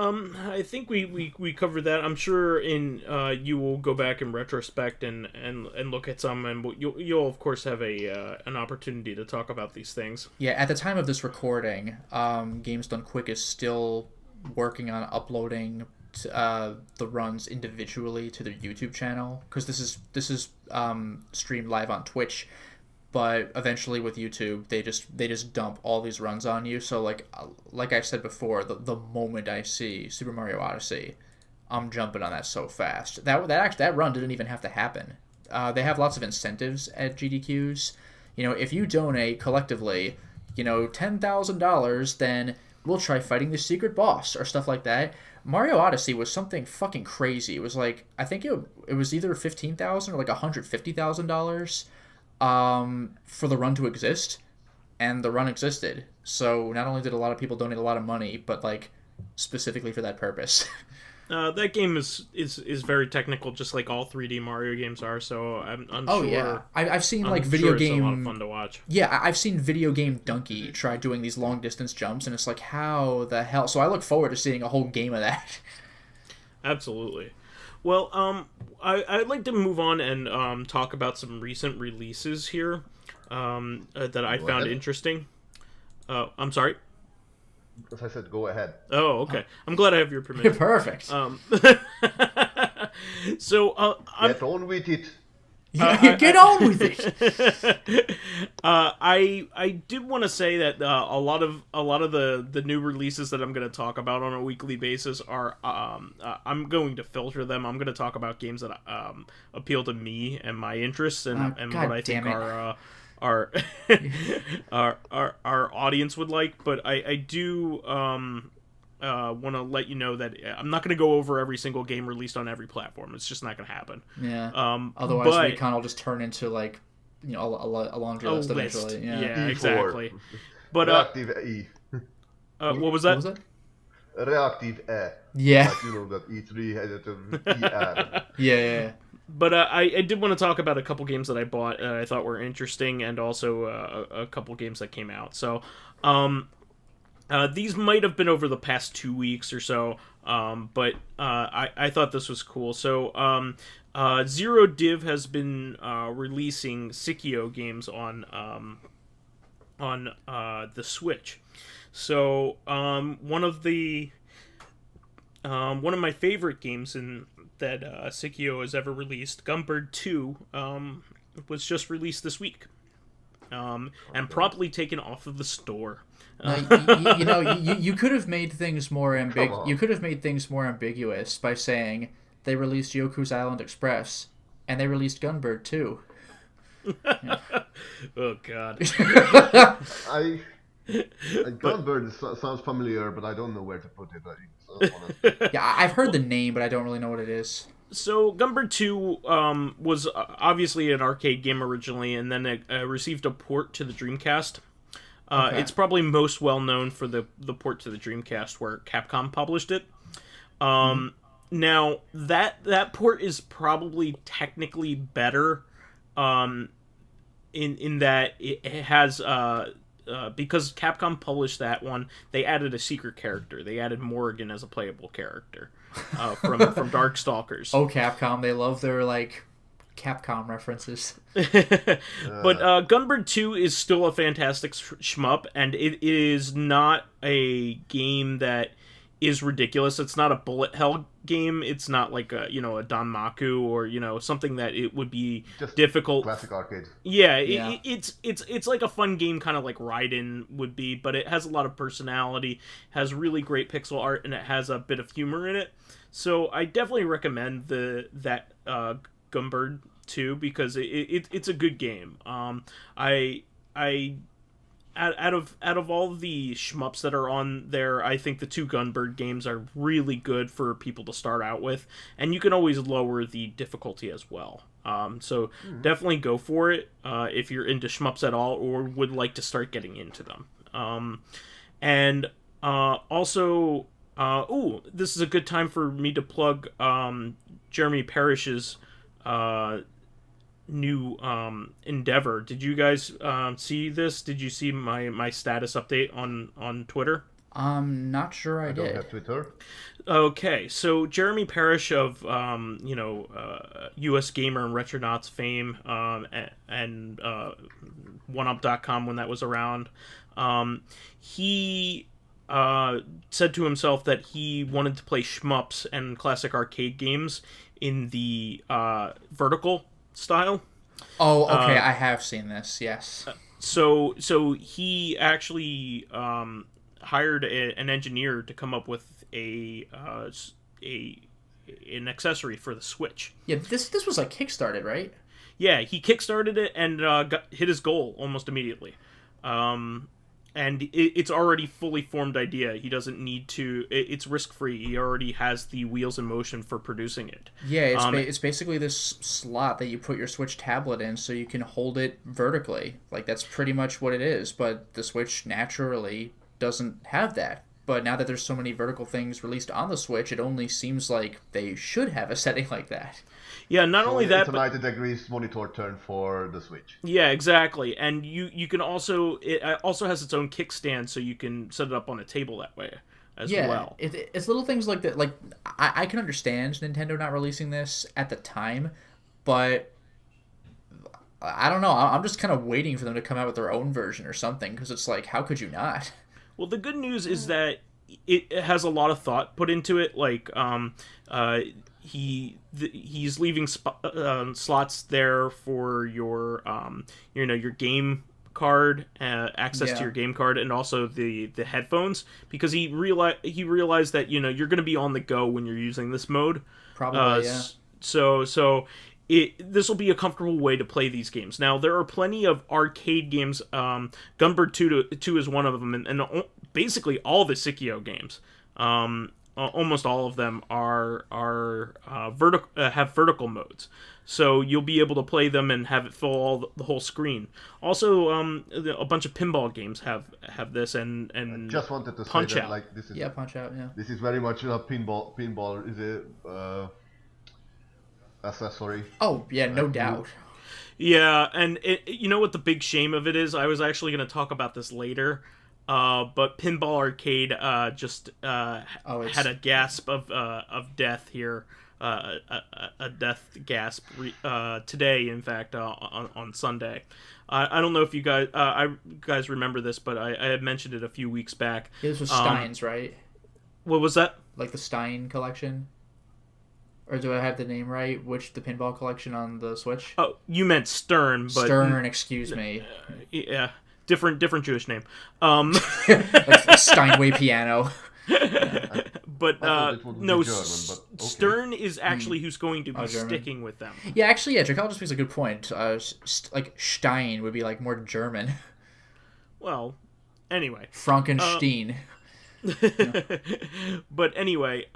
I think we covered that. I'm sure you will go back in retrospect and look at some, and you'll of course have an opportunity to talk about these things. Yeah. At the time of this recording, Games Done Quick is still working on uploading the runs individually to their YouTube channel, because this is streamed live on Twitch, but eventually with YouTube they just dump all these runs on you. So like I said before, the moment I see Super Mario Odyssey, I'm jumping on that so fast. That run didn't even have to happen. They have lots of incentives at GDQs. If you donate collectively, $10,000, then we'll try fighting the secret boss or stuff like that. Mario Odyssey was something fucking crazy. It was like, I think it was either $15,000 or like $150,000 for the run to exist, and the run existed. So not only did a lot of people donate a lot of money, but like specifically for that purpose. That game is very technical, just like all 3D Mario games are. So I'm oh sure. Yeah, I've seen like video game. It's a lot of fun to watch. Yeah, I've seen Video Game Donkey try doing these long distance jumps, and it's like, how the hell? So I look forward to seeing a whole game of that. Absolutely. Well, I'd like to move on and talk about some recent releases here that I found interesting. I'm sorry. As I said, go ahead. Oh, okay. I'm glad I have your permission. Perfect. So, Get on with it. Get on with it. I did want to say that a lot of the new releases that I'm going to talk about on a weekly basis are I'm going to filter them. I'm going to talk about games that appeal to me and my interests and what I think our audience would like. But I do want to let you know that I'm not going to go over every single game released on every platform. It's just not going to happen. Yeah. Otherwise, we kind of just turn into like a laundry list eventually. Yeah, exactly. But Reactive E. What was that? Reactive E. Yeah. Like, you know that E3 had it ER. Yeah. But I did want to talk about a couple games that I bought I thought were interesting, and also a couple games that came out. So, these might have been over the past 2 weeks or so, but I thought this was cool. So, Zero Div has been releasing Sikio games on the Switch. So, one of my favorite games that Sikio has ever released, Gumbird 2, was just released this week, and promptly taken off of the store. You could have made things more ambiguous by saying they released Yoku's Island Express and they released Gunbird 2. Yeah. Oh God. Gunbird sounds familiar, but I don't know where to put it. Yeah, I've heard the name, but I don't really know what it is. So, Gunbird 2 was obviously an arcade game originally, and then it received a port to the Dreamcast. Okay. It's probably most well known for the port to the Dreamcast, where Capcom published it. Now, that port is probably technically better in that it has... because Capcom published that one, they added a secret character. They added Morrigan as a playable character from Darkstalkers. Oh, Capcom! They love their Capcom references. But Gunbird 2 is still a fantastic shmup, and it is not a game that is ridiculous. It's not a bullet hell game. It's not like a Danmaku or something that it would be just difficult. Classic arcade. Yeah. It's like a fun game, kind of like Raiden would be, but it has a lot of personality, has really great pixel art, and it has a bit of humor in it. So I definitely recommend that Gunbird 2 because it's a good game. Out of all the shmups that are on there, I think the 2 Gunbird games are really good for people to start out with, and you can always lower the difficulty as well. So definitely go for it if you're into shmups at all or would like to start getting into them. And also, this is a good time for me to plug Jeremy Parrish's new endeavor. Did you guys see this? Did you see my status update on Twitter? I'm not sure I did. Don't have Twitter. Okay, so Jeremy Parish of US Gamer and Retronauts fame and 1up.com when that was around, he said to himself that he wanted to play shmups and classic arcade games in the vertical style. Oh, okay, I have seen this, yes. So he actually hired an engineer to come up with an accessory for the Switch. Yeah, this was kickstarted, right? Yeah, he kickstarted it and hit his goal almost immediately. And it's already fully formed idea. He doesn't need to... It's risk-free. He already has the wheels in motion for producing it. Yeah, it's basically this slot that you put your Switch tablet in so you can hold it vertically. That's pretty much what it is. But the Switch naturally doesn't have that. But now that there's so many vertical things released on the Switch, it only seems like they should have a setting like that. Yeah, not only that, it's a 90 degrees monitor turn for the Switch. Yeah, exactly. And you can also... It also has its own kickstand, so you can set it up on a table that way. as yeah, well. It's little things like that. Like, I can understand Nintendo not releasing this at the time, but I don't know. I'm just kind of waiting for them to come out with their own version or something, because it's like, how could you not? Well, the good news is that it has a lot of thought put into it. Like, he's leaving slots there for your your game card, access to your game card, and also the headphones, because he realized that you're going to be on the go when you're using this mode. Probably, yeah. So this will be a comfortable way to play these games. Now, there are plenty of arcade games. Gunbird 2 is one of them, and basically all the Sikio games. Almost all of them have vertical modes, so you'll be able to play them and have it fill the whole screen. Also, a bunch of pinball games have this, and I just wanted to Punch say that, Out. like, this is Punch Out, yeah. this is very much pinball. Pinball is a accessory. Oh yeah, no doubt. Yeah, and you know what the big shame of it is? I was actually going to talk about this later. But Pinball Arcade just had a gasp of death here, a death gasp today. In fact, on Sunday. I don't know if you guys remember this, but I had mentioned it a few weeks back. Yeah, this was Stein's, right? What was that? Like the Stein collection, or do I have the name right? The pinball collection on the Switch? Oh, you meant Stern, but Stern. Excuse me. Yeah. Different Jewish name. Like Steinway piano. But no, German, but okay. Stern is actually who's going to be sticking with them. Yeah, actually, yeah, Dracologist makes a good point. Like Stein would be like more German. Well, anyway. Frankenstein. But anyway,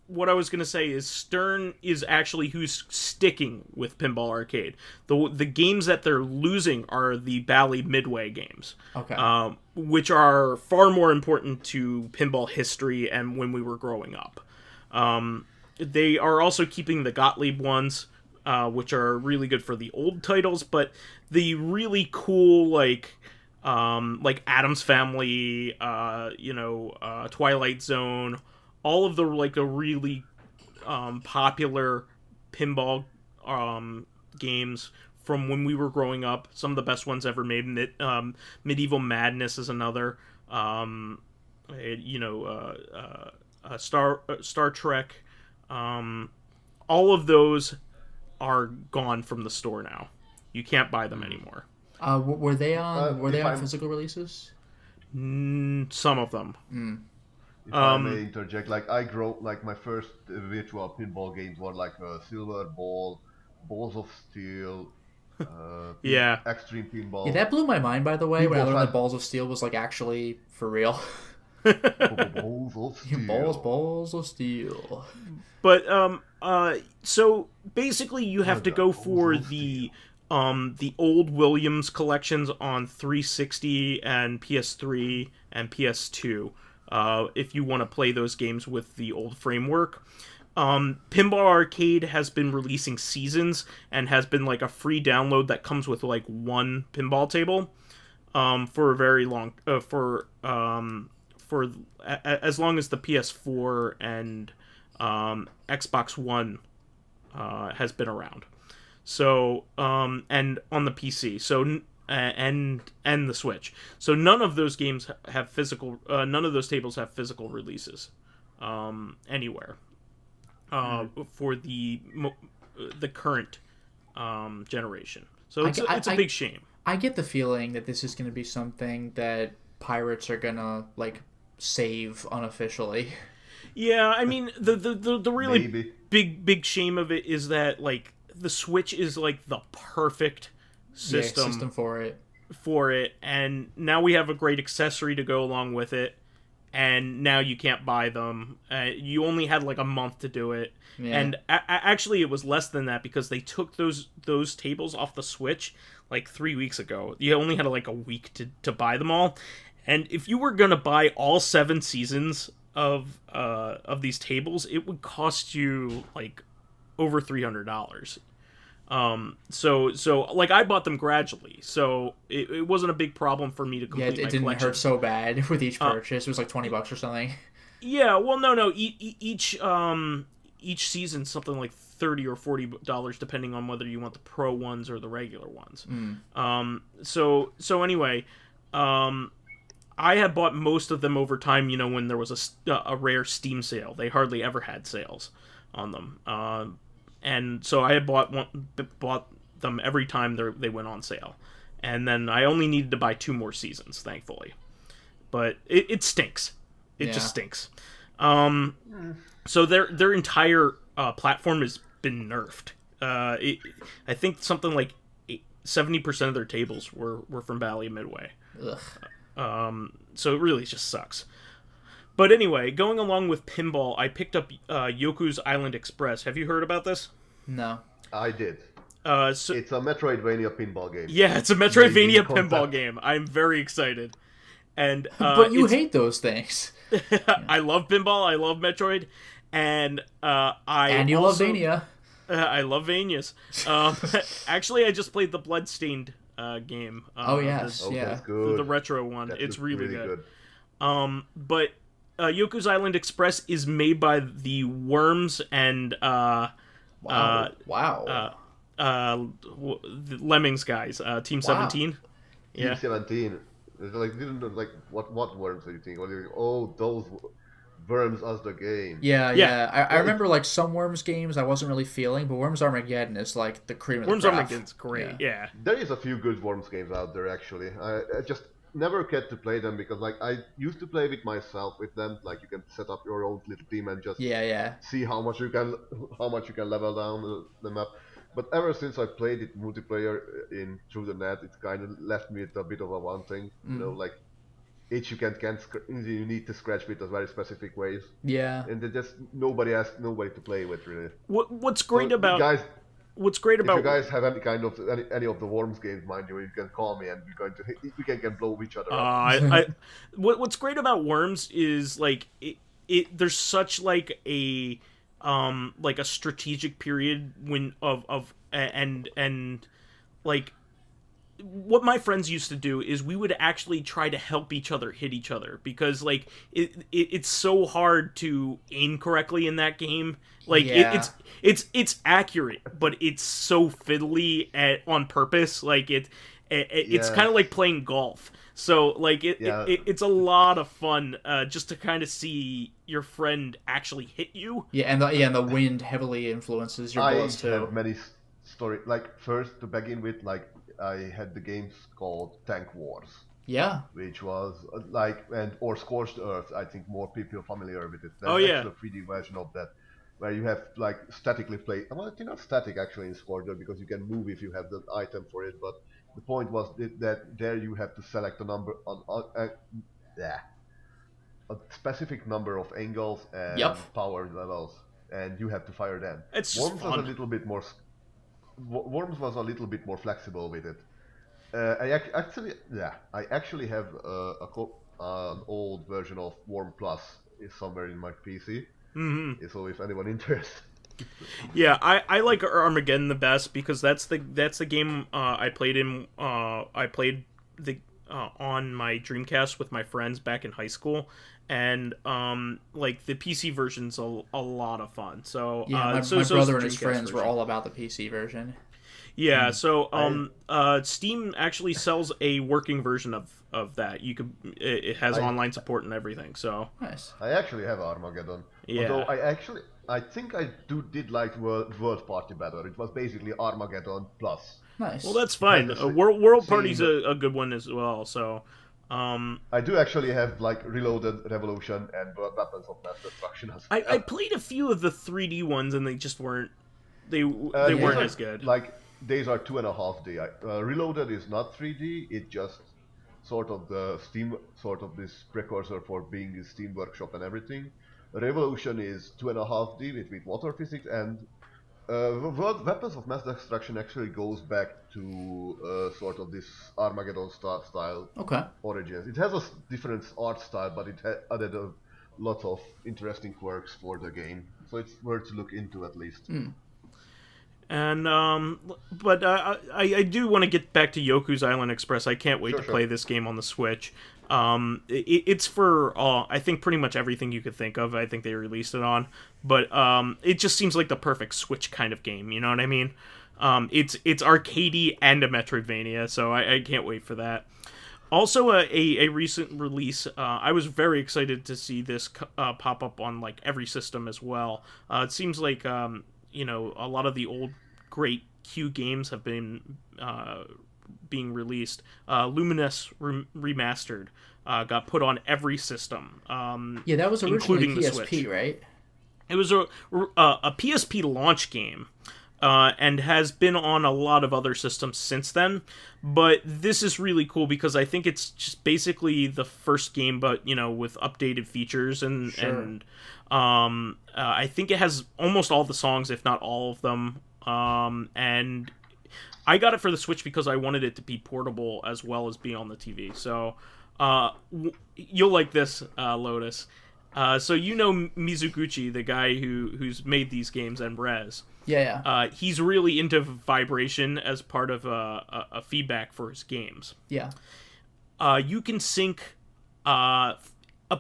what I was going to say is Stern is actually who's sticking with Pinball Arcade. The games that they're losing are the Bally Midway games. Okay. Which are far more important to pinball history and when we were growing up. They are also keeping the Gottlieb ones, which are really good for the old titles, but the really cool, like Addams Family, Twilight Zone, all of the really popular pinball games from when we were growing up. Some of the best ones ever made. Medieval Madness is another. Star Trek. All of those are gone from the store now. You can't buy them anymore. Were they on physical releases? Some of them. If I may interject, my first virtual pinball games were like Silver Ball, Balls of Steel, yeah, Extreme Pinball. Yeah, that blew my mind, by the way, when I learned that Balls of Steel was like actually for real. Balls of Steel. Balls of Steel. But so basically, you have to go for the old Williams collections on 360 and PS3 and PS2. If you want to play those games with the old framework. Pinball Arcade has been releasing seasons and has been like a free download that comes with like one pinball table for a very long for as long as the PS4 and Xbox One has been around. So and on the PC. So and the Switch. So none of those games have physical. None of those tables have physical releases anywhere for the current generation. So it's a big shame. I get the feeling that this is going to be something that pirates are gonna like save unofficially. Yeah, I mean the really Maybe. big shame of it is that like the Switch is like the perfect system for it, and now we have a great accessory to go along with it, and now you can't buy them. You only had like a month to do it, and actually it was less than that because they took those tables off the Switch like 3 weeks ago. You only had like a week to buy them all, and if you were gonna buy all 7 seasons of these tables, it would cost you like over $300. So like I bought them gradually, so it wasn't a big problem for me to complete my collection. Didn't hurt so bad with each purchase. It was like $20 or something. Yeah, well, no. Each season's something like $30 or $40, depending on whether you want the pro ones or the regular ones. So anyway, I had bought most of them over time. You know, when there was a rare Steam sale, they hardly ever had sales on them, and so I had bought them every time they went on sale, and then I only needed to buy 2 more seasons, thankfully. But it stinks. It just stinks. So their entire platform has been nerfed. I think something like 70% of their tables were from Valley and Midway. Ugh. So it really just sucks. But anyway, going along with pinball, I picked up Yoku's Island Express. Have you heard about this? No. I did. So it's a Metroidvania pinball game. Yeah, it's a Metroidvania pinball game. I'm very excited. And but you hate those things. I love pinball. I love Metroid, and you love Vania. I love Vanias. Actually, I just played the Bloodstained game. Yes, that's good. The retro one. It's really good. But Yoku's Island Express is made by the Worms and wow. The Lemmings guys, Team 17. Yeah. Team 17. What worms are you thinking? Those Worms as the game. Yeah. I remember like some Worms games I wasn't really feeling, but Worms Armageddon is like the cream of the crop. Worms Armageddon's great. Yeah. There is a few good Worms games out there actually. I just never get to play them because like I used to play with myself with them. Like you can set up your own little team and just see how much you can level down the map. But ever since I played it multiplayer through the net, it kind of left me with a bit of a wanting. You know, like each you you need to scratch with a very specific ways. Yeah. And just nobody to play with really. What's great about guys? What's great about if you guys have any of the Worms games, mind you can call me and we can blow each other up. What's great about Worms is like there's such like a strategic period and like what my friends used to do is we would actually try to help each other hit each other because like it's so hard to aim correctly in that game. Like it's accurate, but it's so fiddly on purpose. Like it's kind of like playing golf. So like it's a lot of fun just to kind of see your friend actually hit you. Yeah, and the wind heavily influences your bullets too. I have many stories. Like first to begin with, like I had the games called Tank Wars. Yeah. Which was or Scorched Earth. I think more people are familiar with it. There's actually a 3D version of that, where you have like statically play. Well, it's not static actually in Scorched Earth because you can move if you have the item for it, but the point was that there you have to select a number a specific number of angles and power levels, and you have to fire them. It's just fun. Worms was a little bit more flexible with it. I actually have an old version of Worm Plus is somewhere in my PC. Mm-hmm. So if anyone interested. Yeah, I like Armageddon the best because that's the game I played in. I played on my Dreamcast with my friends back in high school, and like the PC version's a lot of fun. So my brother and his friends were all about the PC version. Yeah, so Steam actually sells a working version of that. It has online support and everything. So nice. I actually have Armageddon. Yeah. Although I think I did like World Party better. It was basically Armageddon plus. Nice. Well, that's fine. World Party's a good one as well. So. I do actually have like Reloaded, Revolution, and Weapons of Mass Destruction as well. I played a few of the 3D ones and they just weren't. They weren't as good. Like these are 2.5D. Reloaded is not 3D. It just sort of this precursor for being a Steam Workshop and everything. Revolution is 2.5D with water physics, and Weapons of Mass Destruction actually goes back to sort of this Armageddon style origins. It has a different art style, but it added a lot of interesting quirks for the game, so it's worth to look into at least. And but I do want to get back to Yoku's Island Express. I can't wait to play this game on the Switch. It's for I think pretty much everything you could think of. I think they released it on, but it just seems like the perfect Switch kind of game. You know what I mean? It's arcadey and a Metroidvania, so I can't wait for that. Also, a recent release. I was very excited to see this pop up on like every system as well. It seems like a lot of the old great Q games have been being released. Luminous Remastered got put on every system. That was originally PSP, right? It was a PSP launch game. And has been on a lot of other systems since then. But this is really cool because I think it's just basically the first game, but, with updated features. And I think it has almost all the songs, if not all of them. And I got it for the Switch because I wanted it to be portable as well as be on the TV. So you'll like this, Lotus. So Mizuguchi, the guy who's made these games, and Rez. Yeah. He's really into vibration as part of a feedback for his games. Yeah. You can sync up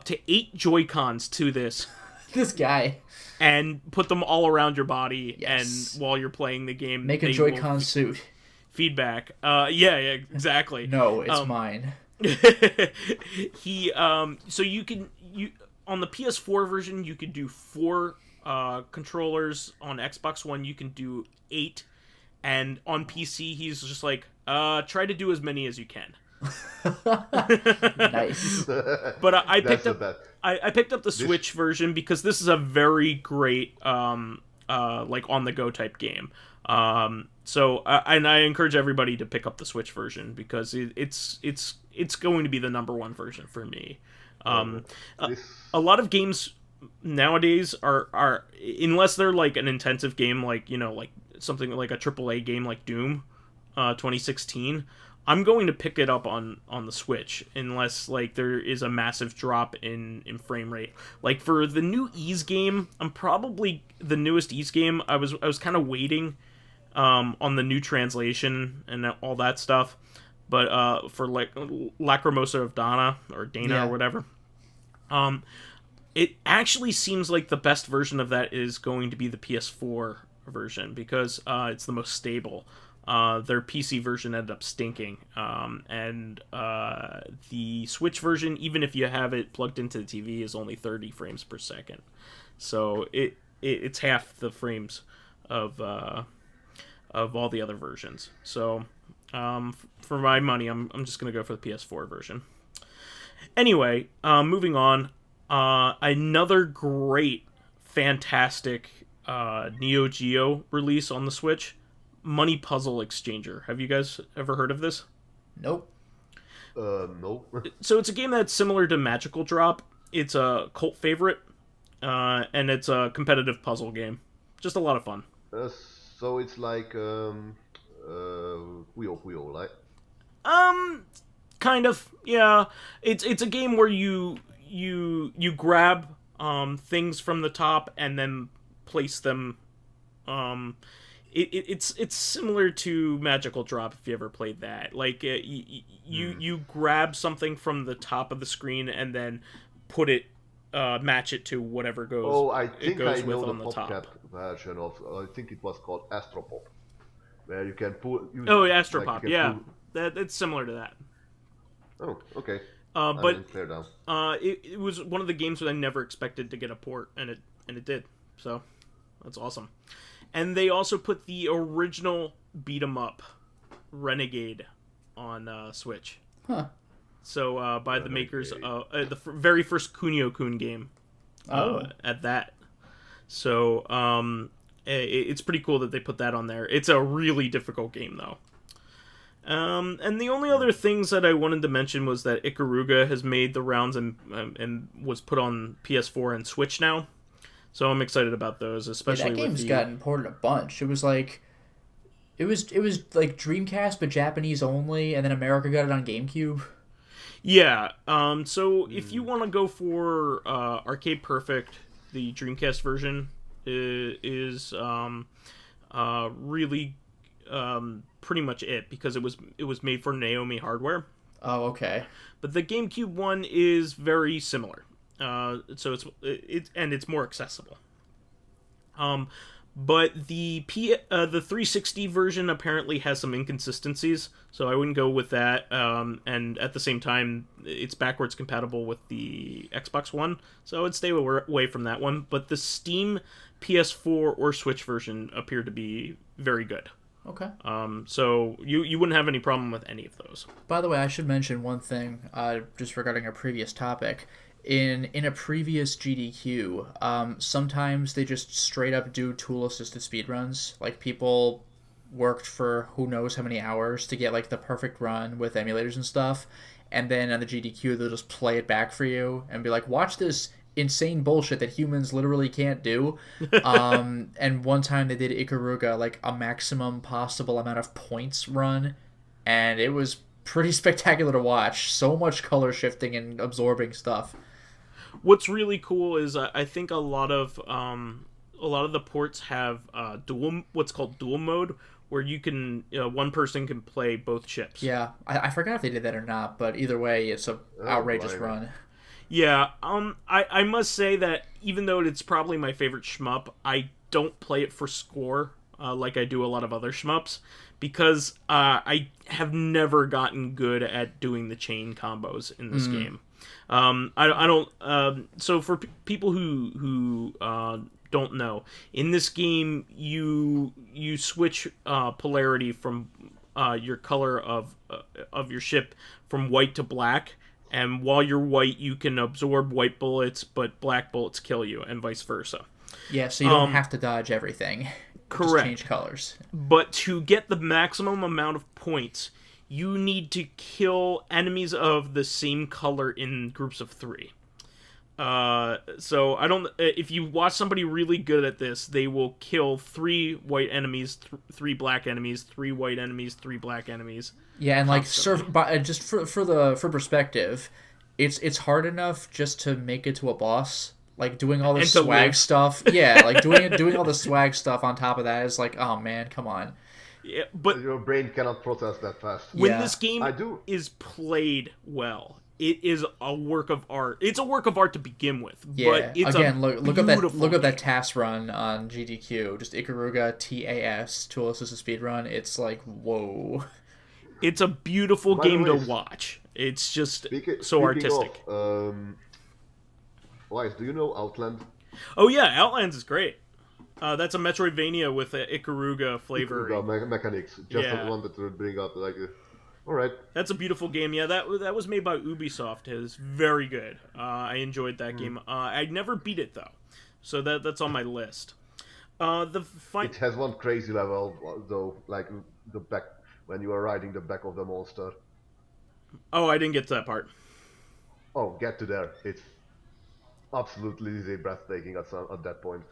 to 8 Joy-Cons to this. This guy. And put them all around your body, yes. And while you're playing the game, make a Joy-Con suit. Feedback. Yeah, exactly. No, it's mine. So you on the PS4 version, you could do 4 controllers. On Xbox One, you can do 8, and on PC, he's just like, try to do as many as you can. Nice. But I picked up the Switch version because this is a very great like on the go type game. So and I encourage everybody to pick up the Switch version because it's going to be the number one version for me. A lot of games nowadays are unless they're like an intensive game, like like something like a AAA game like Doom 2016, I'm going to pick it up on the Switch unless like there is a massive drop in frame rate. Like for the new Ys game, the newest Ys game, I was kind of waiting on the new translation and all that stuff. But for like Lacrimosa of Dana or Dana or whatever, it actually seems like the best version of that is going to be the PS4 version because it's the most stable. Their PC version ended up stinking, and the Switch version, even if you have it plugged into the TV, is only 30 frames per second. So it's half the frames of all the other versions. So for my money, I'm just gonna go for the PS4 version. Anyway, moving on. Another great, fantastic Neo Geo release on the Switch, Money Puzzle Exchanger. Have you guys ever heard of this? Nope. Nope. So it's a game that's similar to Magical Drop. It's a cult favorite, and it's a competitive puzzle game. Just a lot of fun. So it's like Puyo Puyo, right? Kind of, yeah. It's a game where you grab things from the top and then place them. It's similar to Magical Drop if you ever played that. Like you grab something from the top of the screen and then put it match it to whatever goes. Oh, I think I know the top version of. I think it was called Astropop, where you can pull. Astropop, yeah, it's similar to that. Oh, okay. But it was one of the games that I never expected to get a port, and it did. So that's awesome. And they also put the original beat 'em up Renegade on Switch. Huh. So by the makers of the very first Kunio-kun game. At that. So it's pretty cool that they put that on there. It's a really difficult game though. And the only other things that I wanted to mention was that Ikaruga has made the rounds and was put on PS4 and Switch now. So I'm excited about those, especially that game's gotten ported a bunch. It was like Dreamcast but Japanese only, and then America got it on GameCube. Yeah. So if you want to go for Arcade Perfect, the Dreamcast version is really pretty much it, because it was made for Naomi hardware. Oh, okay. But the GameCube one is very similar. So it's more accessible. But the 360 version apparently has some inconsistencies, so I wouldn't go with that. And at the same time, it's backwards compatible with the Xbox One, so I would stay away from that one. But the Steam PS4 or Switch version appeared to be very good. Okay. So you wouldn't have any problem with any of those. By the way, I should mention one thing, just regarding a previous topic. In a previous GDQ, sometimes they just straight up do tool-assisted speedruns. Like, people worked for who knows how many hours to get, like, the perfect run with emulators and stuff, and then on the GDQ, they'll just play it back for you and be like, watch this insane bullshit that humans literally can't do. And one time they did Ikaruga, like, a maximum possible amount of points run, and it was pretty spectacular to watch. So much color shifting and absorbing stuff. What's really cool is I think a lot of the ports have what's called dual mode, where you can one person can play both ships. Yeah, I forgot if they did that or not, but either way, it's a outrageous run. Yeah, I must say that even though it's probably my favorite shmup, I don't play it for score like I do a lot of other shmups, because I have never gotten good at doing the chain combos in this game. I don't. So for people who don't know, in this game you switch polarity from your color of your ship from white to black, and while you're white, you can absorb white bullets, but black bullets kill you, and vice versa. Yeah, so you don't have to dodge everything. Correct. Just change colors. But to get the maximum amount of points, you need to kill enemies of the same color in groups of 3. So I don't. If you watch somebody really good at this, they will kill 3 white enemies, 3 black enemies, 3 white enemies, 3 black enemies. Yeah, and like just for perspective, it's hard enough just to make it to a boss. Like, doing all this swag stuff. Yeah, like doing all the swag stuff on top of that is like, oh man, come on. Yeah, but your brain cannot process that fast. When this game is played well, it is a work of art. It's a work of art to begin with. Yeah. But it's again, look at that task run on GDQ. Just Ikaruga TAS, tool assisted speedrun. It's like, whoa. It's a beautiful game to watch. It's just so artistic. Wise, do you know Outland? Oh yeah, Outlands is great. That's a Metroidvania with Ikaruga flavor. Ikaruga mechanics. Just wanted to bring up, like, all right. That's a beautiful game. Yeah, that was made by Ubisoft. It is very good. I enjoyed that game. I never beat it though, so that's on my list. It has one crazy level though, like the back when you are riding the back of the monster. Oh, I didn't get to that part. Oh, get to there. It's absolutely breathtaking at that point.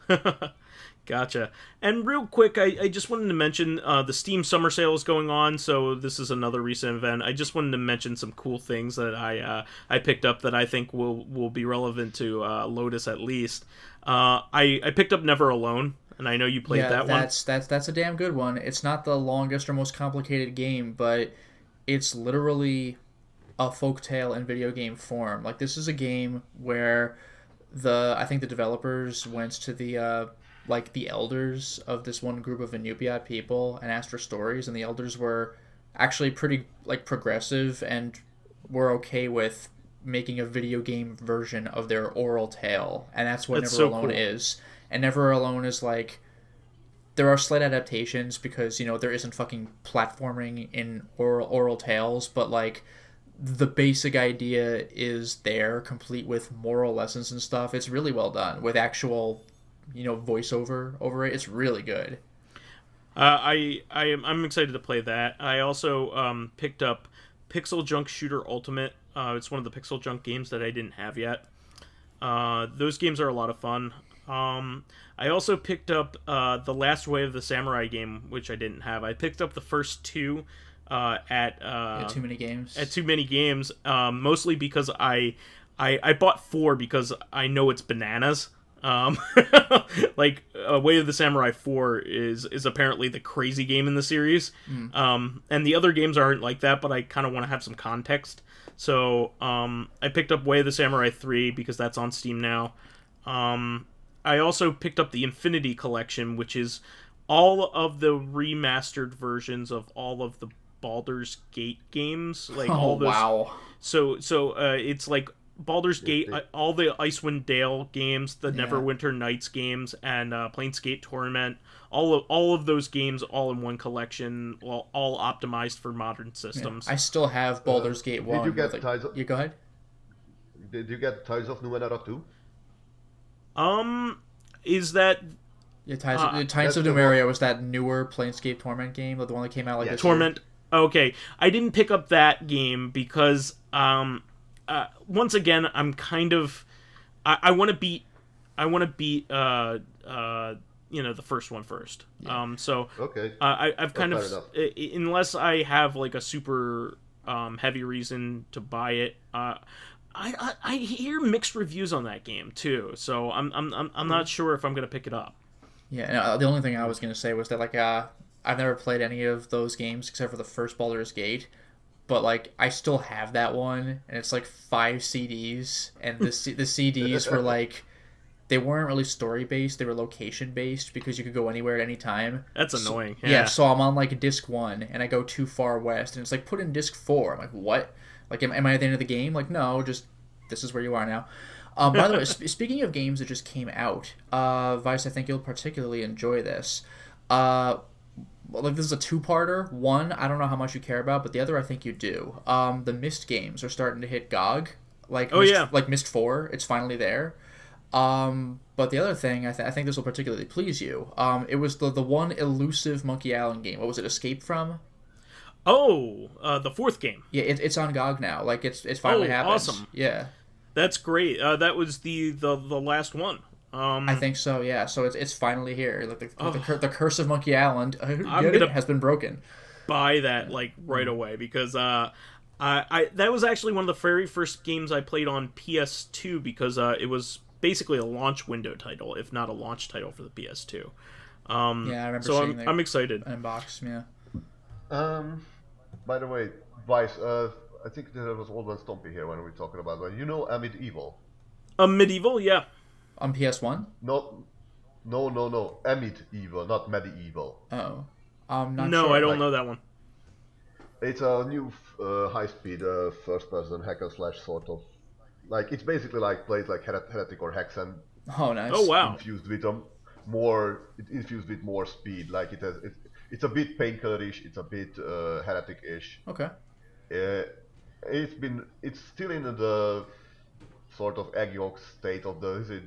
Gotcha. And real quick, I just wanted to mention the Steam Summer Sale is going on, so this is another recent event. I just wanted to mention some cool things that I picked up that I think will be relevant to Lotus at least. I picked up Never Alone, and I know you played that one. That's a damn good one. It's not the longest or most complicated game, but it's literally a folktale in video game form. Like, this is a game where I think the developers went to the elders of this one group of Inupiat people and asked for stories, and the elders were actually pretty progressive and were okay with making a video game version of their oral tale, and that's what Never Alone is. And Never Alone is like, there are slight adaptations because there isn't fucking platforming in oral tales, but like, the basic idea is there, complete with moral lessons and stuff. It's really well done with voiceover over it. It's really good. I'm excited to play that. I also picked up Pixel Junk Shooter Ultimate. It's one of the Pixel Junk games that I didn't have yet. Those games are a lot of fun. I also picked up The Last Way of the Samurai game, which I didn't have. I picked up the first 2 at Too Many Games. At Too Many Games, mostly because I bought 4 because I know it's bananas. Like Way of the Samurai 4 is apparently the crazy game in the series. And the other games aren't like that, but I kind of want to have some context. So I picked up Way of the Samurai 3 because that's on Steam now. I also picked up the Infinity Collection, which is all of the remastered versions of all of the Baldur's Gate games. Like all those. Wow. So it's like Baldur's Gate, all the Icewind Dale games, the Neverwinter Nights games, and Planescape Torment. All of those games all in one collection, all optimized for modern systems. I still have Baldur's Gate 1. Did you get Tides of... You go ahead. Did you get Tides of Numenera too? Is that... Yeah, Tides of Numenera was that newer Planescape Torment game, the one that came out like this Torment. year. Okay, I didn't pick up that game because once again I'm kind of I want to beat the first one first. Yeah. So okay. I've kind of unless I have like a super heavy reason to buy it. I hear mixed reviews on that game too, so I'm not sure if I'm gonna pick it up. Yeah, the only thing I was gonna say was that like I've never played any of those games except for the first Baldur's Gate, but like I still have that one, and it's like 5 CDs, and the CDs were like they weren't really story based; they were location based because you could go anywhere at any time. That's annoying. Yeah, so I'm on like disc 1, and I go too far west, and it's like put in disc 4. I'm like, what? Like, am I at the end of the game? Like, no, just this is where you are now. By the way, speaking of games that just came out, Vice, I think you'll particularly enjoy this. Like, this is a 2-parter. One, I don't know how much you care about, but the other I think you do. The Myst games are starting to hit GOG. Like, like Myst 4, it's finally there. But the other thing, I think this will particularly please you. It was the one elusive Monkey Island game. What was it, Escape From? Oh, the 4th game. Yeah, it's on GOG now. Like, it's finally happened. Awesome. Yeah. That's great. That was the last one. I think so, yeah. So it's finally here. Like the curse of Monkey Island has been broken. Buy that like right away because I that was actually one of the very first games I played on PS2 because it was basically a launch window title, if not a launch title for the PS2. Yeah, I remember. So seeing I'm excited. Unbox, yeah. By the way, Vice, I think there was Old Man Stompy here when we were talking about that. You know Medieval? Medieval, yeah. On PS1? No. Medieval, not Medieval. Oh. I'm not no, sure. I don't know that one. It's a new high-speed first-person hack and slash sort of. Like, it's basically like plays like Heretic or Hexen. Oh, nice. Oh, wow. Infused with more speed. Like it's a bit painkiller-ish. It's a bit Heretic-ish. Okay. It's still in the sort of egg yolk state of the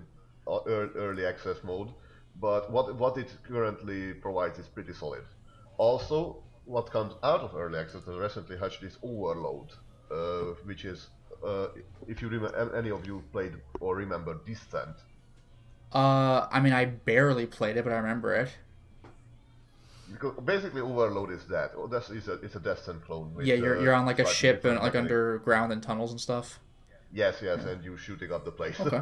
early access mode, but what it currently provides is pretty solid. Also, what comes out of early access and recently hatched is Overload, which is if you remember, any of you played or remember Descent. I mean, I barely played it, but I remember it. Because basically, Overload is that. It's a Descent clone. With, yeah, you're on like a ship and like underground and tunnels and stuff. Yes, and you're shooting up the place. Okay.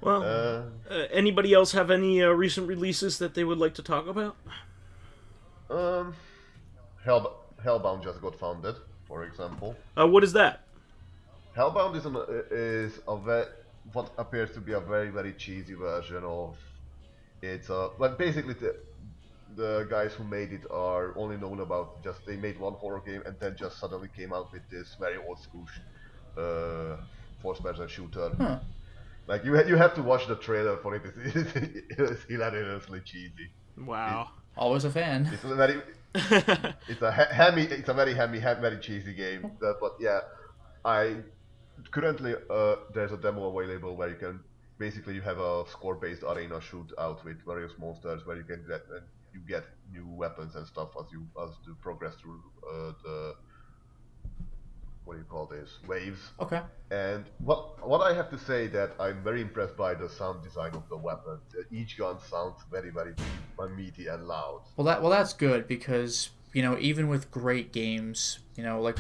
Well, anybody else have any recent releases that they would like to talk about? Hellbound just got founded, for example. What is that? Hellbound is what appears to be a very, very cheesy version of it's but basically the guys who made it are only known about they made one horror game and then just suddenly came out with this very old school first-person shooter. Huh. Like you have to watch the trailer for it. It's hilariously cheesy. Wow. Always a fan. It's a very very hammy, very cheesy game. But yeah, currently there's a demo available where you have a score-based arena shootout with various monsters where you get new weapons and stuff as you progress through the what do you call this waves. Okay. And what I have to say that I'm very impressed by the sound design of the weapons. Each gun sounds very, very meaty and loud. Well, that's good because even with great games, like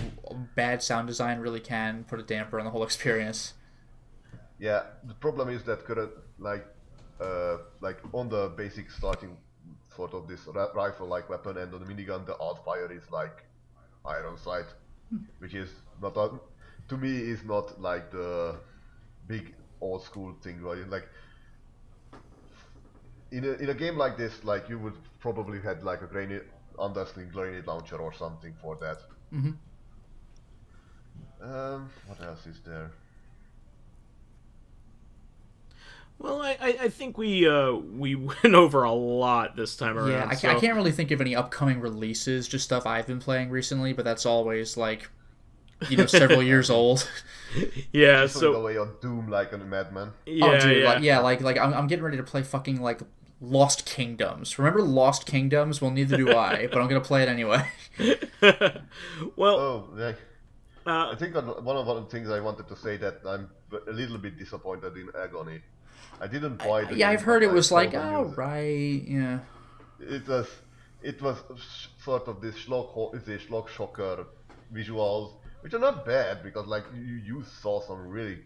bad sound design really can put a damper on the whole experience. Yeah, the problem is that current like on the basic starting sort of this rifle-like weapon and on the minigun, the alt fire is like iron sight, which is not to me is not like the big old school thing. Right? Like in a game like this, like you would probably had like a grenade undersling grenade launcher or something for that. Mm-hmm. What else is there? Well, I think we went over a lot this time around. Yeah, I so... can't really think of any upcoming releases, just stuff I've been playing recently, but that's always like, several years old. Yeah, so away on Doom like a madman. Yeah, oh, dude, like I'm getting ready to play fucking like Lost Kingdoms. Remember Lost Kingdoms? Well, neither do I, but I'm gonna play it anyway. Well, I think one of the things I wanted to say that I'm a little bit disappointed in Agony. I didn't buy the game. I've heard it was like, oh, right, yeah. It was sort of this schlock shocker visuals, which are not bad because like you saw some really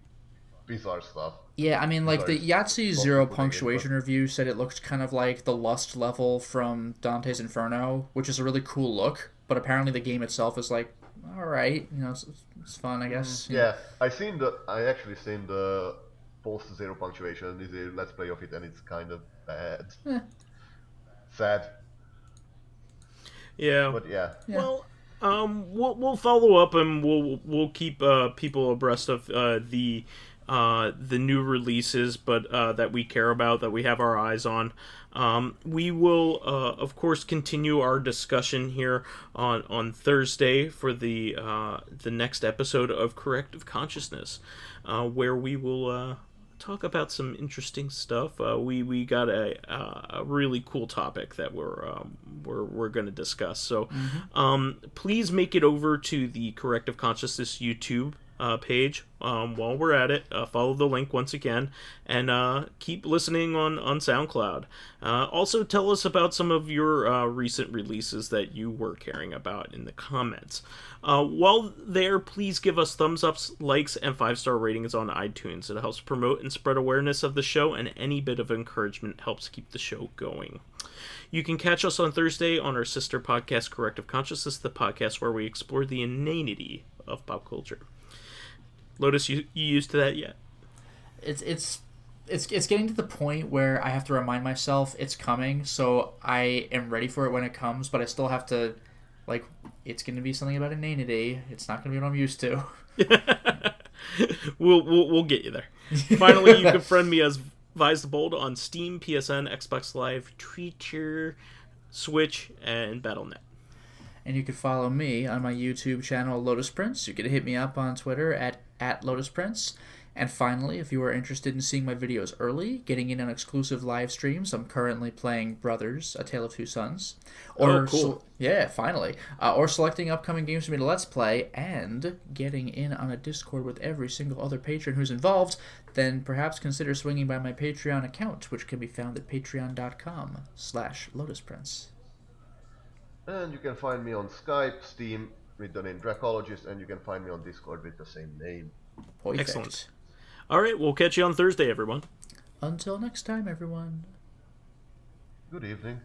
bizarre stuff. Yeah, I mean, like the Yahtzee Zero Punctuation review said it looked kind of like the Lust level from Dante's Inferno, which is a really cool look, but apparently the game itself is like, all right, it's fun, I guess. Yeah, I actually seen the post Zero Punctuation is a let's play of it, and it's kind of bad. Sad. Yeah. But yeah. Well, we'll follow up and we'll keep people abreast of the new releases, but that we care about, that we have our eyes on. We will, of course, continue our discussion here on Thursday for the next episode of Corrective Consciousness, where we will talk about some interesting stuff. We got a really cool topic that we're going to discuss. So, please make it over to the Corrective Consciousness YouTube page while we're at it. Follow the link once again, and keep listening on SoundCloud. Also, tell us about some of your recent releases that you were caring about in the comments. While there, please give us thumbs ups, likes, and 5-star ratings on iTunes. It helps promote and spread awareness of the show, and any bit of encouragement helps keep the show going. You can catch us on Thursday on our sister podcast, Corrective Consciousness, the podcast where we explore the inanity of pop culture. Lotus, you used to that yet? It's getting to the point where I have to remind myself it's coming, so I am ready for it when it comes, but I still have to, like, it's going to be something about inanity. It's not going to be what I'm used to. We'll get you there. Finally, you can friend me as vysethebold on Steam, PSN, Xbox Live, Twitcher, Switch, and Battle.net. And you can follow me on my YouTube channel, Lotus Prince. You can hit me up on Twitter at Lotus Prince. And finally, if you are interested in seeing my videos early, getting in on exclusive live streams, I'm currently playing Brothers, A Tale of Two Sons. Cool. Finally. Or selecting upcoming games for me to Let's Play, and getting in on a Discord with every single other patron who's involved, then perhaps consider swinging by my Patreon account, which can be found at patreon.com/LotusPrince. And you can find me on Skype, Steam with the name Dracologist, and you can find me on Discord with the same name. Perfect. Excellent. All right, we'll catch you on Thursday, everyone. Until next time, everyone. Good evening.